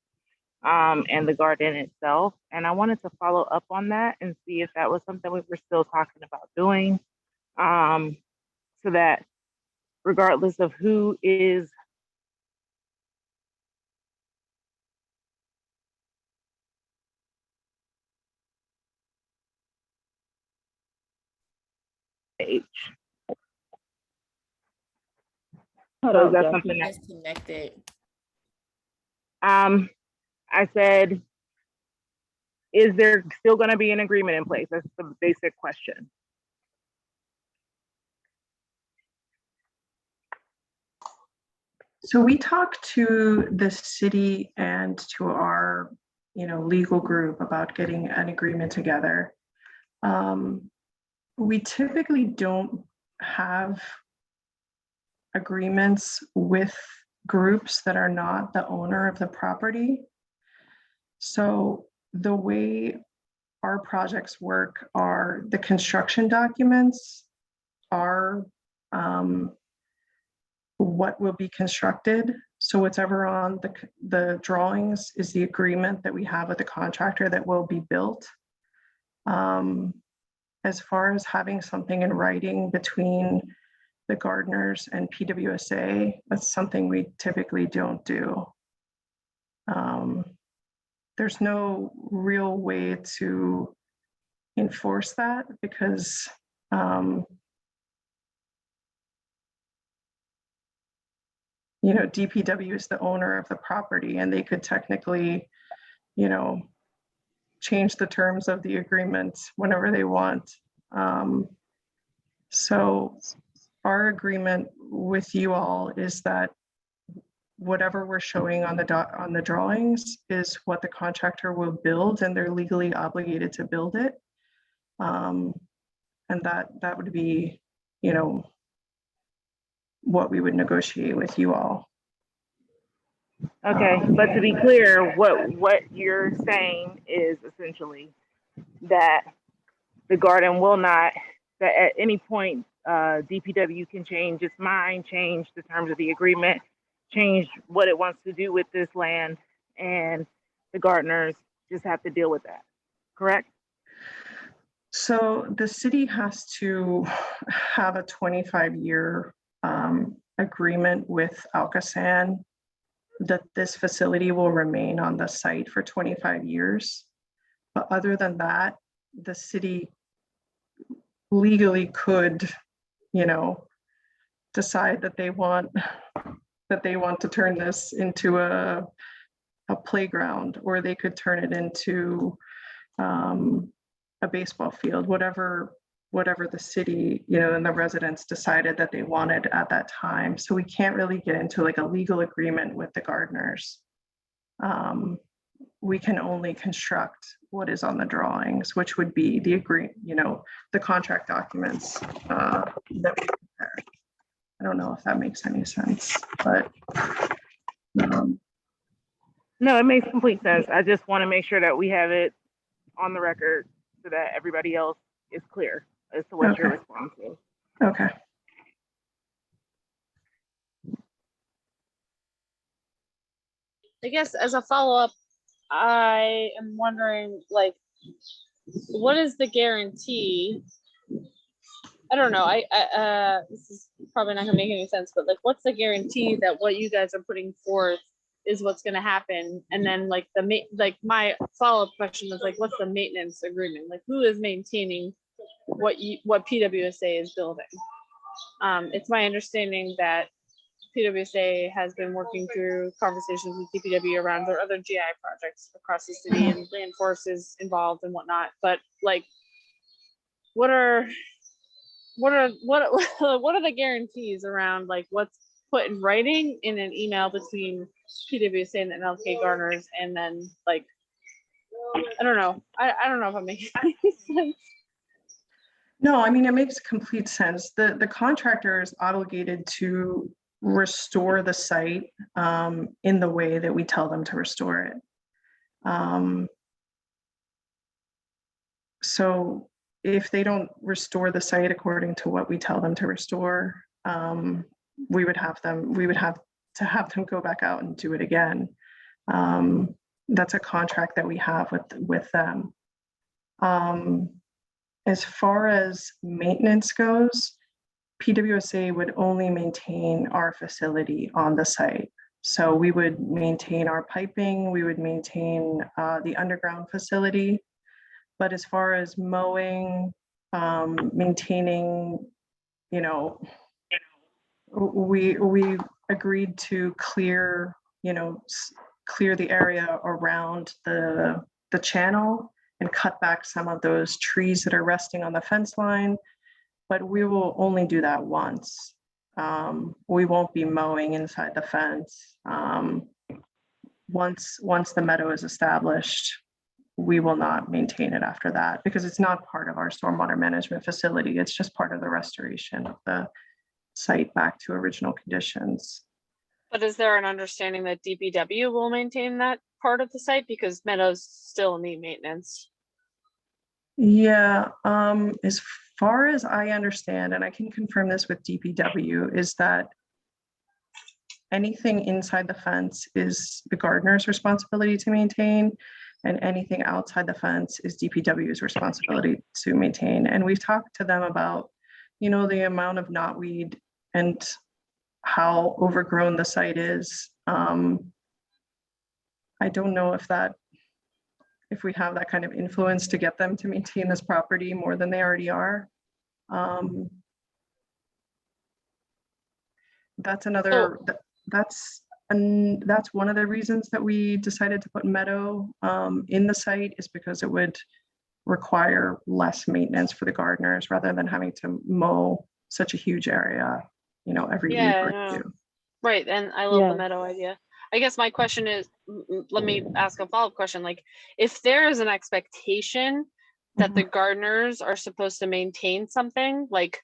and the garden itself. And I wanted to follow up on that and see if that was something we were still talking about doing, so that regardless of who is age. So is that something You guys connected. I said, is there still going to be an agreement in place? That's the basic question. So we talked to the city and to our, legal group about getting an agreement together. We typically don't have agreements with groups that are not the owner of the property. So the way our projects work are the construction documents are what will be constructed. So whatever on the drawings is the agreement that we have with the contractor that will be built. As far as having something in writing between the gardeners and PWSA, that's something we typically don't do. There's no real way to enforce that because DPW is the owner of the property and they could technically, change the terms of the agreement whenever they want. So our agreement with you all is that whatever we're showing on the drawings is what the contractor will build, and they're legally obligated to build it. And that would be, what we would negotiate with you all. Okay, but to be clear, what you're saying is essentially that the garden will not, that at any point, DPW can change its mind, change the terms of the agreement, change what it wants to do with this land, and the gardeners just have to deal with that, correct? So the city has to have a 25-year agreement with Alcosan that this facility will remain on the site for 25 years. But other than that, the city legally could, decide that they want to turn this into a playground, or they could turn it into a baseball field, whatever whatever the city, and the residents decided that they wanted at that time. So we can't really get into like a legal agreement with the gardeners. We can only construct what is on the drawings, which would be the the contract documents that we prepare. I don't know if that makes any sense, but No, it makes complete sense. I just want to make sure that we have it on the record so that everybody else is clear as to what your Okay. response is. okay. I guess as a follow-up, I am wondering, like, what is the guarantee? I don't know. This is probably not gonna make any sense, but like, what's the guarantee that what you guys are putting forth is what's gonna happen? And then like my follow-up question is like, what's the maintenance agreement? Like, who is maintaining what PWSA is building? It's my understanding that PWSA has been working through conversations with DPW around their other GI projects across the city, and land force is involved and whatnot. But like, what are the guarantees around like what's put in writing in an email between PWSA and the MLK Gardeners, and then like, I don't know. I don't know if I'm making any sense. No, I mean, it makes complete sense. The contractor is obligated to restore the site in the way that we tell them to restore it. So if they don't restore the site according to what we tell them to restore, we would have to have them go back out and do it again. That's a contract that we have with them. As far as maintenance goes, PWSA would only maintain our facility on the site. So we would maintain our piping, we would maintain the underground facility. But as far as mowing, maintaining, we agreed to clear the area around the channel and cut back some of those trees that are resting on the fence line. But we will only do that once. We won't be mowing inside the fence. Once the meadow is established, we will not maintain it after that, because it's not part of our stormwater management facility. It's just part of the restoration of the site back to original conditions. But is there an understanding that DPW will maintain that part of the site, because meadows still need maintenance? Yeah, as far as I understand, and I can confirm this with DPW, is that anything inside the fence is the gardener's responsibility to maintain, and anything outside the fence is DPW's responsibility to maintain. And we've talked to them about, the amount of knotweed and how overgrown the site is. I don't know if we have that kind of influence to get them to maintain this property more than they already are. That's one of the reasons that we decided to put meadow in the site, is because it would require less maintenance for the gardeners rather than having to mow such a huge area, every week or two. Right, and I love the meadow idea. I guess my question is, let me ask a follow-up question. Like, if there is an expectation that the gardeners are supposed to maintain something, like,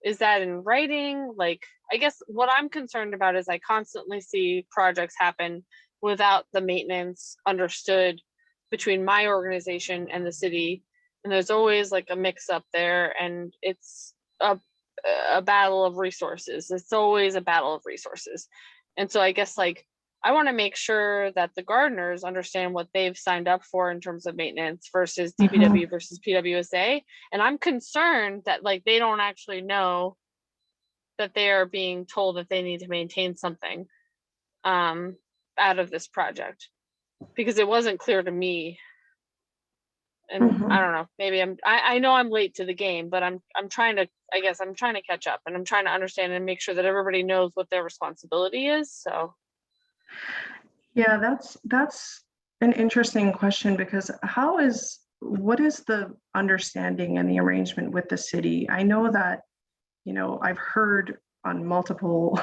is that in writing? Like, I guess what I'm concerned about is I constantly see projects happen without the maintenance understood between my organization and the city. And there's always like a mix up there, and it's a battle of resources. It's always a battle of resources. And so I guess like, I want to make sure that the gardeners understand what they've signed up for in terms of maintenance versus DPW versus PWSA. And I'm concerned that like, they don't actually know that they are being told that they need to maintain something out of this project, because it wasn't clear to me. And I don't know, maybe I know I'm late to the game, but I'm trying to catch up, and I'm trying to understand and make sure that everybody knows what their responsibility is. So yeah, that's an interesting question, because what is the understanding and the arrangement with the city? I know that, you know, I've heard on multiple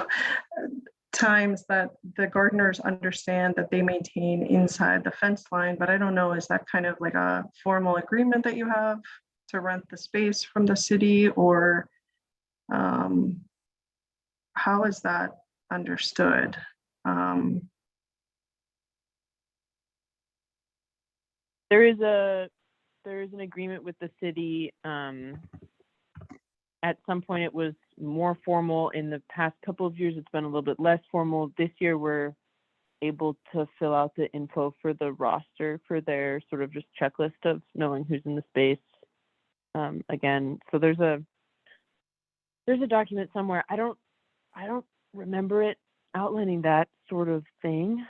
times that the gardeners understand that they maintain inside the fence line, but I don't know, is that kind of like a formal agreement that you have to rent the space from the city, or how is that understood? There is an agreement with the city. At some point it was more formal. In the past couple of years, it's been a little bit less formal. This year, we're able to fill out the info for the roster for their sort of just checklist of knowing who's in the space. Again, so there's a document somewhere. I don't remember it outlining that sort of thing.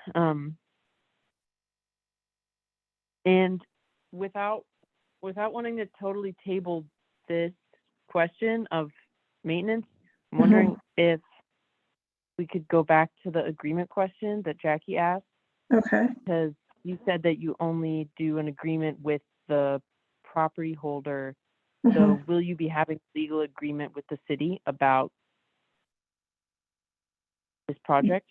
And without wanting to totally table this question of maintenance, I'm wondering if we could go back to the agreement question that Jackie asked. Okay. Because you said that you only do an agreement with the property holder. So will you be having legal agreement with the city about this project?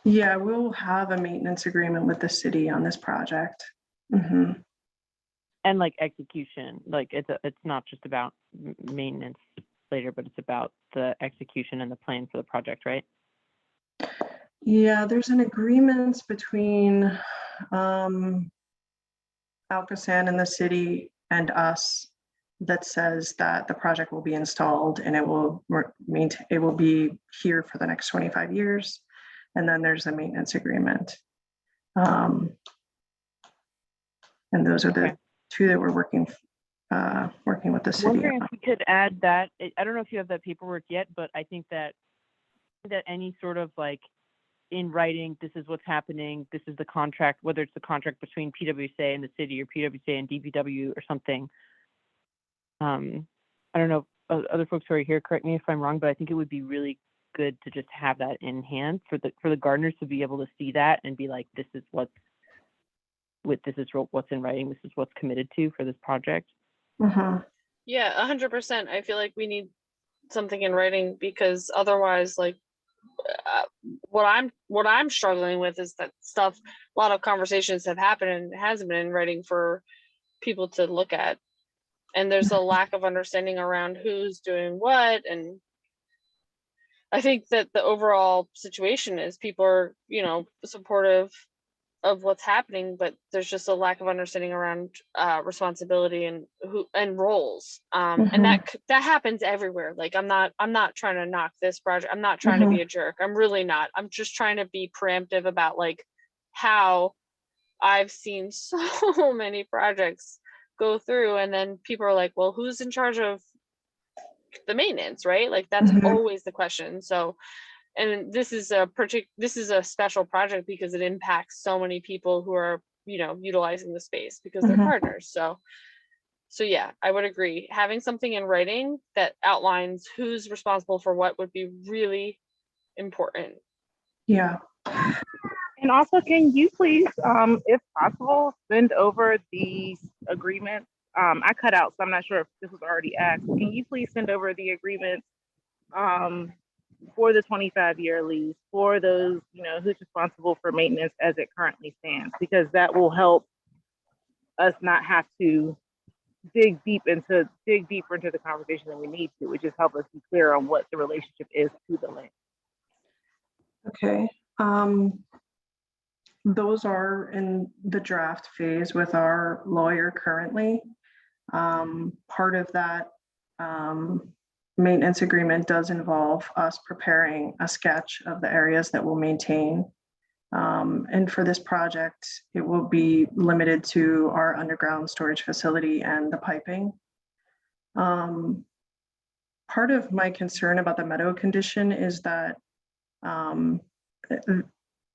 Yeah, we'll have a maintenance agreement with the city on this project. And like execution, like it's not just about maintenance later, but it's about the execution and the plan for the project, right? Yeah, there's an agreement between Alcosan and the city and us that says that the project will be installed and it will be here for the next 25 years. And then there's a maintenance agreement. And those are the two that we're working with the city. Wondering if we could add that. I don't know if you have that paperwork yet, but I think that any sort of like in writing, this is what's happening, this is the contract, whether it's the contract between PWSA and the city or PWSA and DPW or something. I don't know, other folks who are here, correct me if I'm wrong, but I think it would be really good to just have that in hand for the gardeners to be able to see that and be like, this is what's in writing, this is what's committed to for this project. Yeah, 100%. I feel like we need something in writing, because otherwise, like, what I'm struggling with is that stuff. A lot of conversations have happened and it hasn't been in writing for people to look at, and there's a lack of understanding around who's doing what. And I think that the overall situation is people are, you know, supportive of what's happening, but there's just a lack of understanding around responsibility and roles. And that happens everywhere. Like, I'm not trying to knock this project. I'm not trying to be a jerk. I'm really not. I'm just trying to be preemptive about like how I've seen so many projects go through, and then people are like, well, who's in charge of the maintenance, right? Like, that's always the question. So, and this is a special project because it impacts so many people who are, you know, utilizing the space because they're partners. So yeah, I would agree. Having something in writing that outlines who's responsible for what would be really important. Yeah. And also, can you please, if possible, send over the agreement? I cut out, so I'm not sure if this was already asked. Can you please send over the agreement for the 25-year lease for those, you know, who's responsible for maintenance as it currently stands? Because that will help us not have to dig deeper into the conversation than we need to. It just helps us be clear on what the relationship is to the land. Okay. Those are in the draft phase with our lawyer currently. Part of that maintenance agreement does involve us preparing a sketch of the areas that we'll maintain. And for this project, it will be limited to our underground storage facility and the piping. Part of my concern about the meadow condition is that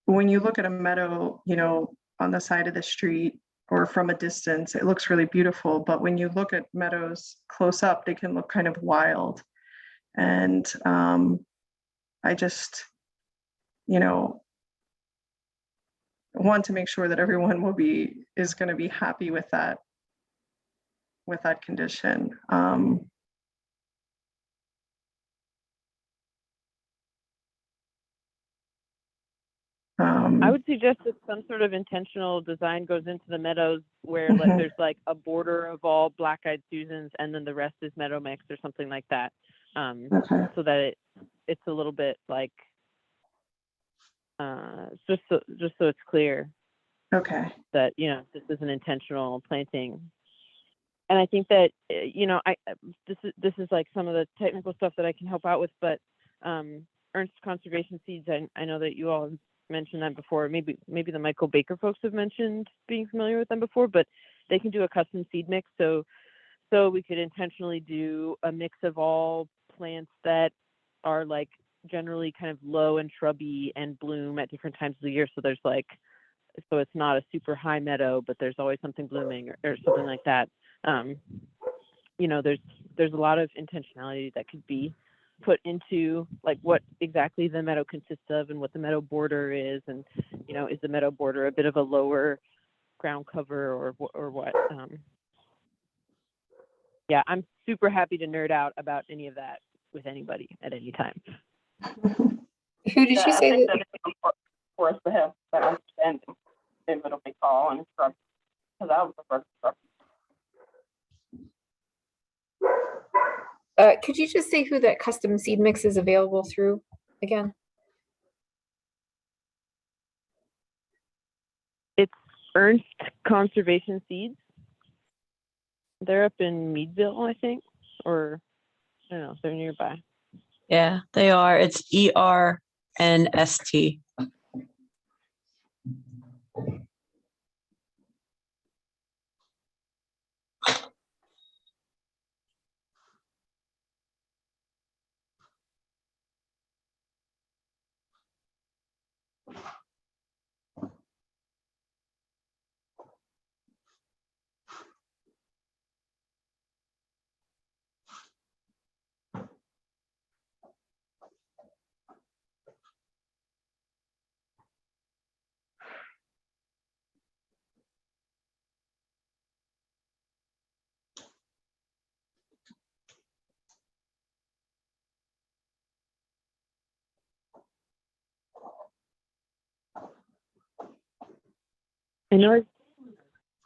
when you look at a meadow, you know, on the side of the street or from a distance, it looks really beautiful. But when you look at meadows close up, they can look kind of wild. And I just, you know, want to make sure that everyone is going to be happy with that with that condition. I would suggest that some sort of intentional design goes into the meadows where like, there's like a border of all black-eyed Susans and then the rest is meadow mix or something like that. Okay. So that it's a little bit like just so it's clear Okay. that, you know, this is an intentional planting. And I think that, you know, this is like some of the technical stuff that I can help out with, but Ernst Conservation Seeds, I know that you all mentioned that before. Maybe the Michael Baker folks have mentioned being familiar with them before, but they can do a custom seed mix. So we could intentionally do a mix of all plants that are like generally kind of low and shrubby and bloom at different times of the year. So there's like, so it's not a super high meadow, but there's always something blooming or something like that. You know, there's a lot of intentionality that could be put into like what exactly the meadow consists of and what the meadow border is, and you know, is the meadow border a bit of a lower ground cover or what? Yeah, I'm super happy to nerd out about any of that with anybody at any time. Who did you I say think that? that it's important for us to have that understanding if it'll be tall and shrubby, because I would prefer shrubby. Could you just say who that custom seed mix is available through again? It's Ernst Conservation Seeds. They're up in Meadville, I think, or I don't know, they're nearby. Yeah, they are. It's ERNST.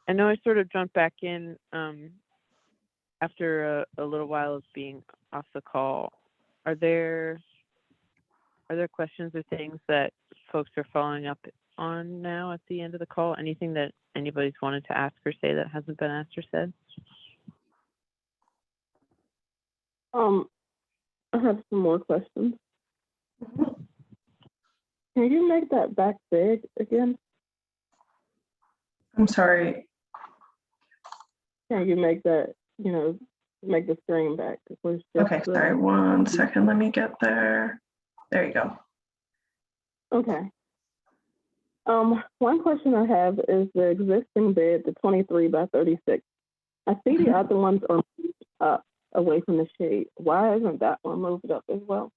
I know I sort of jumped back in after a little while of being off the call. Are there questions or things that folks are following up on now at the end of the call? Anything that anybody's wanted to ask or say that hasn't been asked or said? I have some more questions. Can you make that back big again? I'm sorry. Can you make that, you know, make the screen back? Okay, sorry, 1 second. Let me get there. There you go. Okay. One question I have is the existing bed, the 23 by 36. I see the other ones are moved up away from the shade. Why isn't that one moved up as well?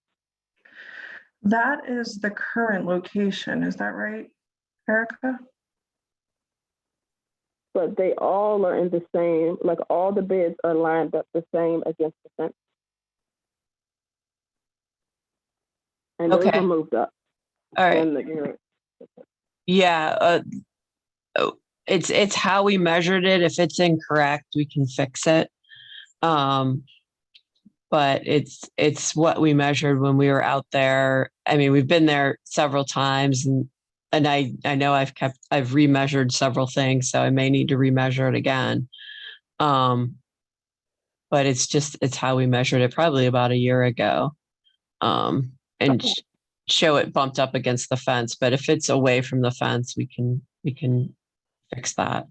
That is the current location. Is that right, Erica? But they all are in the same, like all the beds are lined up the same against the fence. And those Okay. are moved up. All right. And Yeah. It's how we measured it. If it's incorrect, we can fix it. But it's what we measured when we were out there. I mean, we've been there several times, and I know I've remeasured several things, so I may need to remeasure it again. But it's how we measured it probably about a year ago. And show it bumped up against the fence. But if it's away from the fence, we can fix that.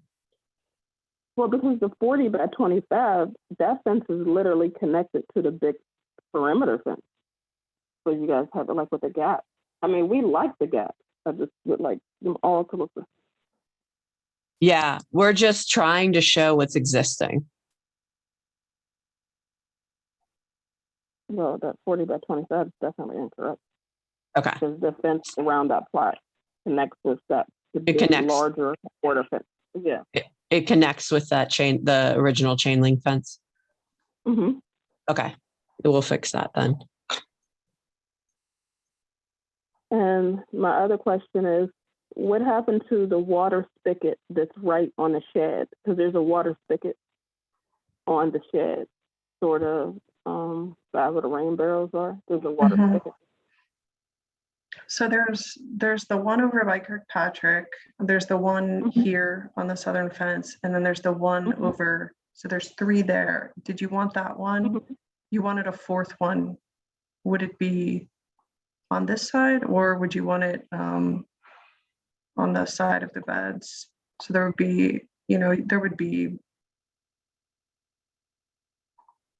well, because the 40 by 25, that fence is literally connected to the big perimeter fence. So you guys have it like with a gap. I mean, we like the gap. I just would like them all to look the same. Yeah, we're just trying to show what's existing. Well, that 40 by 25 is definitely incorrect. Okay. Because the fence around that plot connects with that the It big, connects. larger border fence. Yeah. it connects with that the original chain link fence. Mm-hmm. Okay, we'll fix that then. And my other question is, what happened to the water spigot that's right on the shed? Because there's a water spigot on the shed, sort of by where the rain barrels are. There's a water spigot. So there's the one over by Kirkpatrick, there's the one here on the southern fence, and then there's the one over, so there's 3 there. Did you want that one? You wanted a 4th one. Would it be on this side, or would you want it on the side of the beds? So there would be, there would be.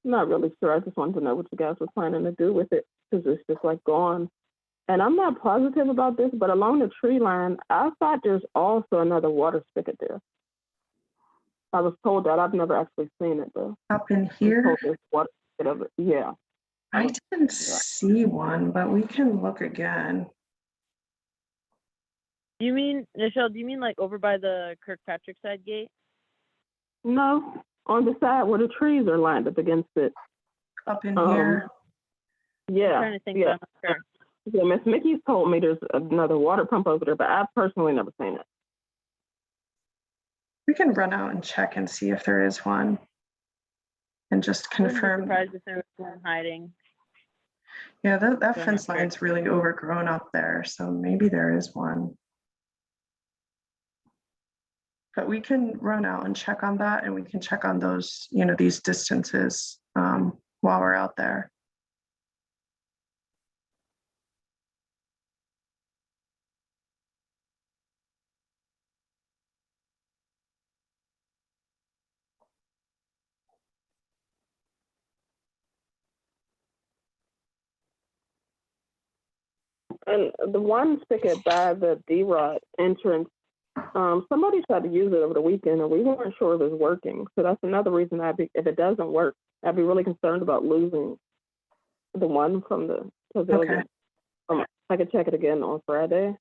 Not really sure. I just wanted to know what you guys were planning to do with it, because it's just like gone. And I'm not positive about this, but along the tree line, I thought there's also another water spigot there. I was told that. I've never actually seen it though. Up in here? Water spigot of it. Yeah. I didn't see one, but we can look again. You mean, Nichelle, do you mean like over by the Kirkpatrick side gate? No, on the side where the trees are lined up against it. Up in here? Yeah. I'm trying to think, yeah. but I'm not sure. Yeah, Miss Mickey's told me there's another water pump over there, but I've personally never seen it. We can run out and check and see if there is one. And just I wouldn't be confirm. surprised if there was one hiding. Yeah, that So I'm fence not sure. line's really overgrown up there, so maybe there is one. But we can run out and check on that, and we can check on those, these distances while we're out there. And the one spigot by the D-Rod entrance, somebody tried to use it over the weekend, and we weren't sure if it was working. So that's another reason if it doesn't work, I'd be really concerned about losing the one from the pavilion. Okay. I could check it again on Friday.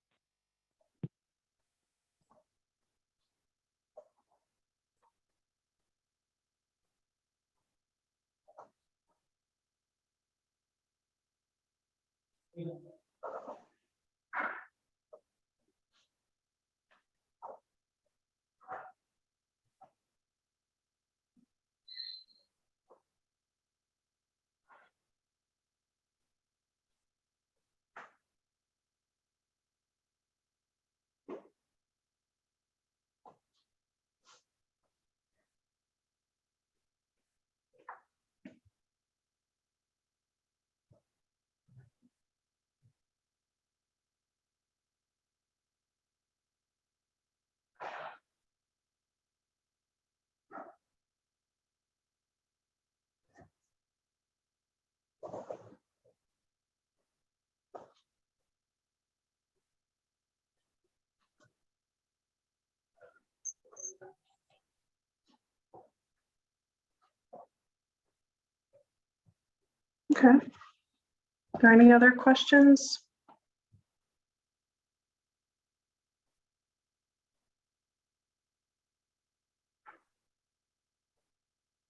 Okay. Are there any other questions?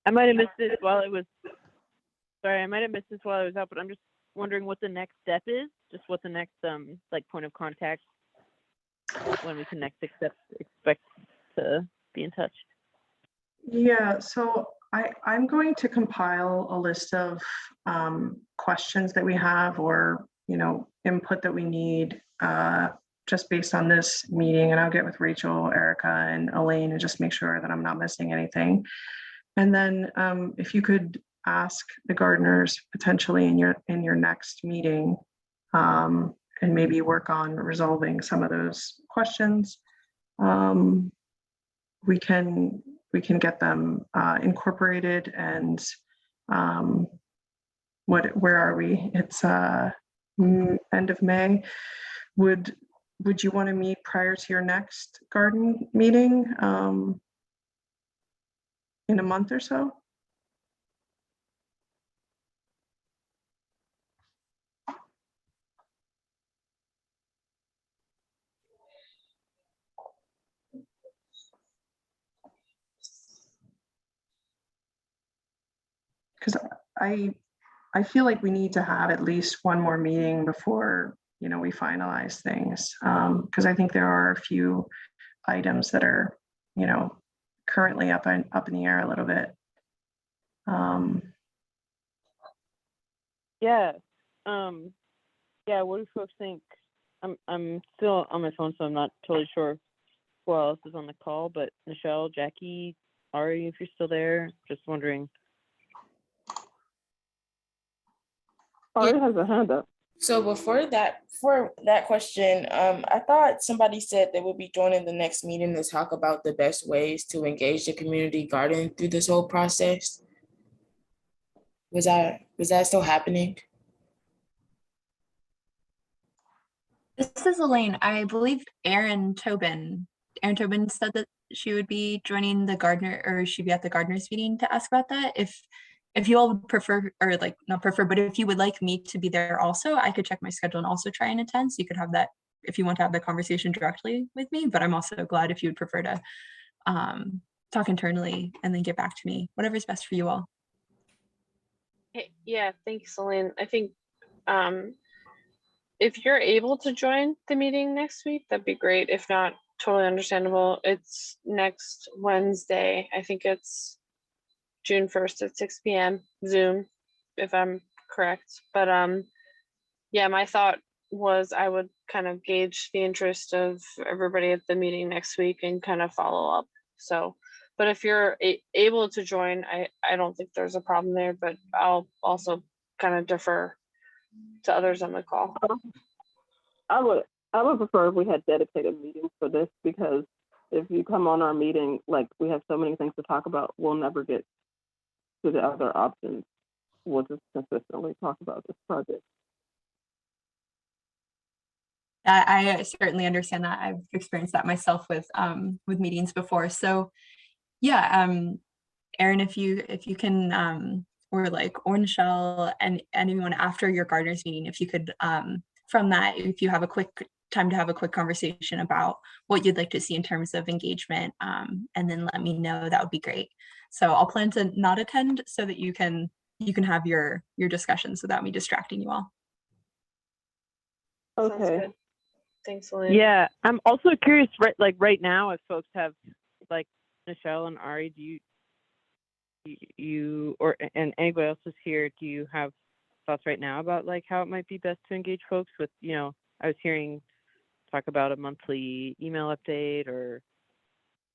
I might have missed this while it was. Sorry, I might have missed this while I was out, but I'm just wondering what the next step is. Just what the next like point of contact when we can next expect to be in touch. Yeah, so I'm going to compile a list of questions that we have, or input that we need just based on this meeting, and I'll get with Rachel, Erica, and Elaine and just make sure that I'm not missing anything. And then if you could ask the gardeners potentially in your next meeting, and maybe work on resolving some of those questions, we can get them incorporated. And where are we? It's end of May. Would you want to meet prior to your next garden meeting in a month or so? I feel like we need to have at least one more meeting before, we finalize things. Because I think there are a few items that are, currently up in the air a little bit. Yeah. Yeah, what do folks think? I'm still on my phone, so I'm not totally sure who else is on the call, but Michelle, Jackie, Ari, if you're still there, just wondering. Ari has a hand up. So for that question, I thought somebody said they would be joining the next meeting to talk about the best ways to engage the community garden through this whole process. Was that still happening? This is Elaine. I believe Erin Tobin said that she would be joining the gardener, or she'd be at the gardeners meeting to ask about that. If you all would prefer, or like not prefer, but if you would like me to be there also, I could check my schedule and also try and attend. So you could have that if you want to have the conversation directly with me. But I'm also glad if you would prefer to talk internally and then get back to me, whatever's best for you all. Hey, yeah, thanks, Elaine. I think if you're able to join the meeting next week, that'd be great. If not, totally understandable. It's next Wednesday. I think it's June 1st at 6 p.m. Zoom, if I'm correct. But yeah, my thought was I would kind of gauge the interest of everybody at the meeting next week and kind of follow up. So, but if you're able to join, I don't think there's a problem there, but I'll also kind of defer to others on the call. I would prefer if we had dedicated meetings for this, because if you come on our meeting, like we have so many things to talk about, we'll never get to the other options. We'll just consistently talk about this project. I certainly understand that. I've experienced that myself with meetings before. So yeah, Erin, if you can or Michelle and anyone after your gardeners meeting, if you could from that, if you have a quick time to have a quick conversation about what you'd like to see in terms of engagement, and then let me know, that would be great. So I'll plan to not attend so that you can have your discussions without me distracting you all. Sounds Okay. good. Thanks, Elaine. Yeah, I'm also curious, right now, if folks have, like Michelle and Ari, do you and anybody else is here, do you have thoughts right now about like how it might be best to engage folks with, I was hearing talk about a monthly email update or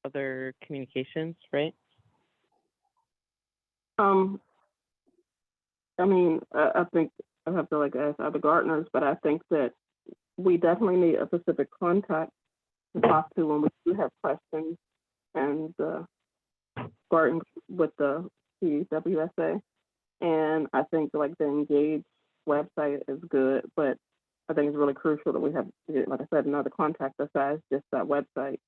other communications, right? I mean, I think I have to ask other gardeners, but I think that we definitely need a specific contact to talk to when we do have questions, and garden with the CWSA. And I think the Engage website is good, but I think it's really crucial that we have, like I said, another contact besides just that website,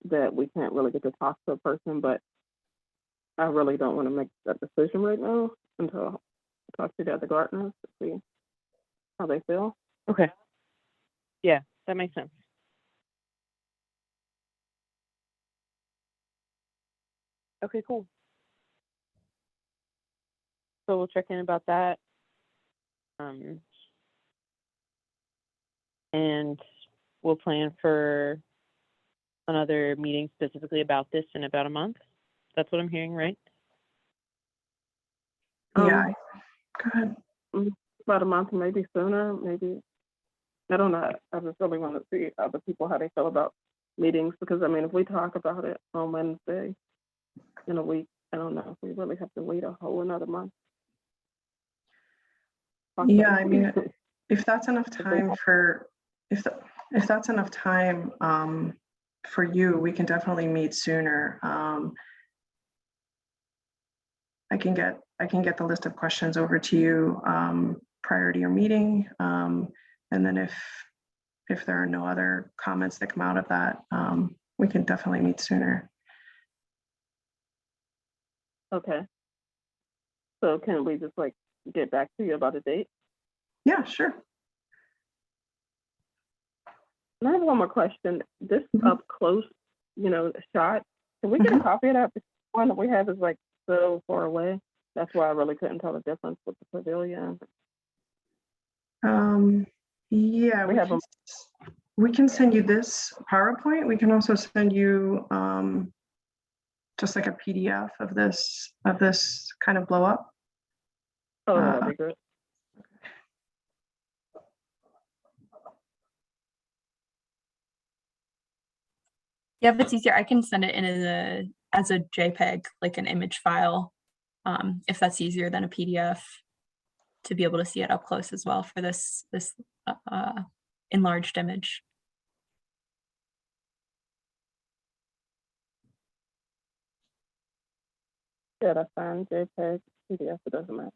that we can't really get to talk to a person. But I really don't want to make that decision right now until I talk to the other gardeners to see how they feel. Okay. Yeah, that makes sense. Okay, cool. So we'll check in about that. And we'll plan for another meeting specifically about this in about a month. That's what I'm hearing, right? Yeah, go ahead. About a month, maybe sooner, maybe. I don't know. I just really want to see other people, how they feel about meetings, because I mean, if we talk about it on Wednesday in a week, I don't know if we really have to wait a whole another month. Yeah, I mean, if that's enough time for, if that's enough time for you, we can definitely meet sooner. I can get the list of questions over to you prior to your meeting, and then if there are no other comments that come out of that, we can definitely meet sooner. Okay. So can we just get back to you about a date? Yeah, sure. And I have one more question. This up close, shot, can we get a copy of that? The one that we have is so far away. That's why I really couldn't tell the difference with the pavilion. Yeah, We have a we can send you this PowerPoint. We can also send you just like a PDF of this kind of blow up. Oh, that'd be good. Yeah, if it's easier, I can send it in as a JPEG, like an image file, if that's easier than a PDF, to be able to see it up close as well for this enlarged image. Yeah, that's fine. JPEG, PDF, it doesn't matter.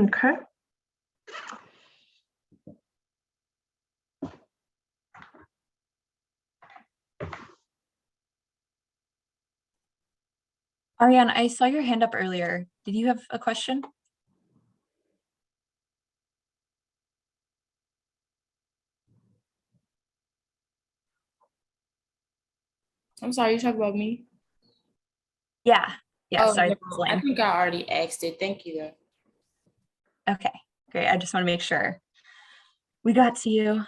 Okay. Ariane, I saw your hand up earlier. Did you have a question? I'm sorry, you talking about me? Yeah. Yeah, Oh, sorry. no, that was I lame. think I already asked it. Thank you though. Okay, great. I just want to make sure we got to you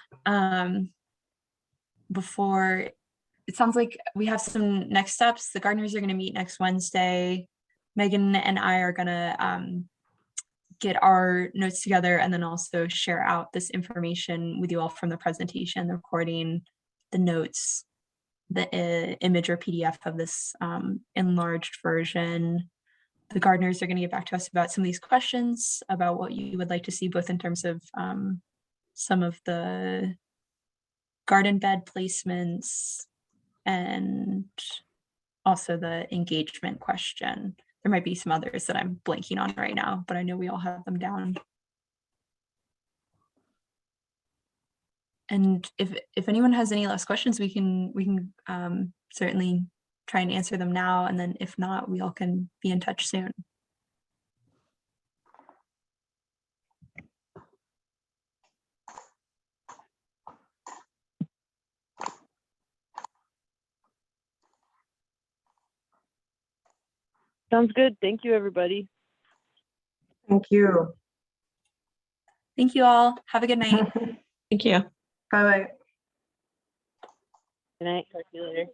before. It sounds like we have some next steps. The gardeners are going to meet next Wednesday. Megan and I are going to get our notes together and then also share out this information with you all from the presentation, the recording, the notes, the image or PDF of this enlarged version. The gardeners are going to get back to us about some of these questions about what you would like to see, both in terms of some of the garden bed placements and also the engagement question. There might be some others that I'm blanking on right now, but I know we all have them down. And if anyone has any last questions, we can certainly try and answer them now. And then if not, we all can be in touch soon. Sounds good. Thank you, everybody. Thank you. Thank you all. Have a good night. Thank you. Bye-bye. Good night. Talk to you later.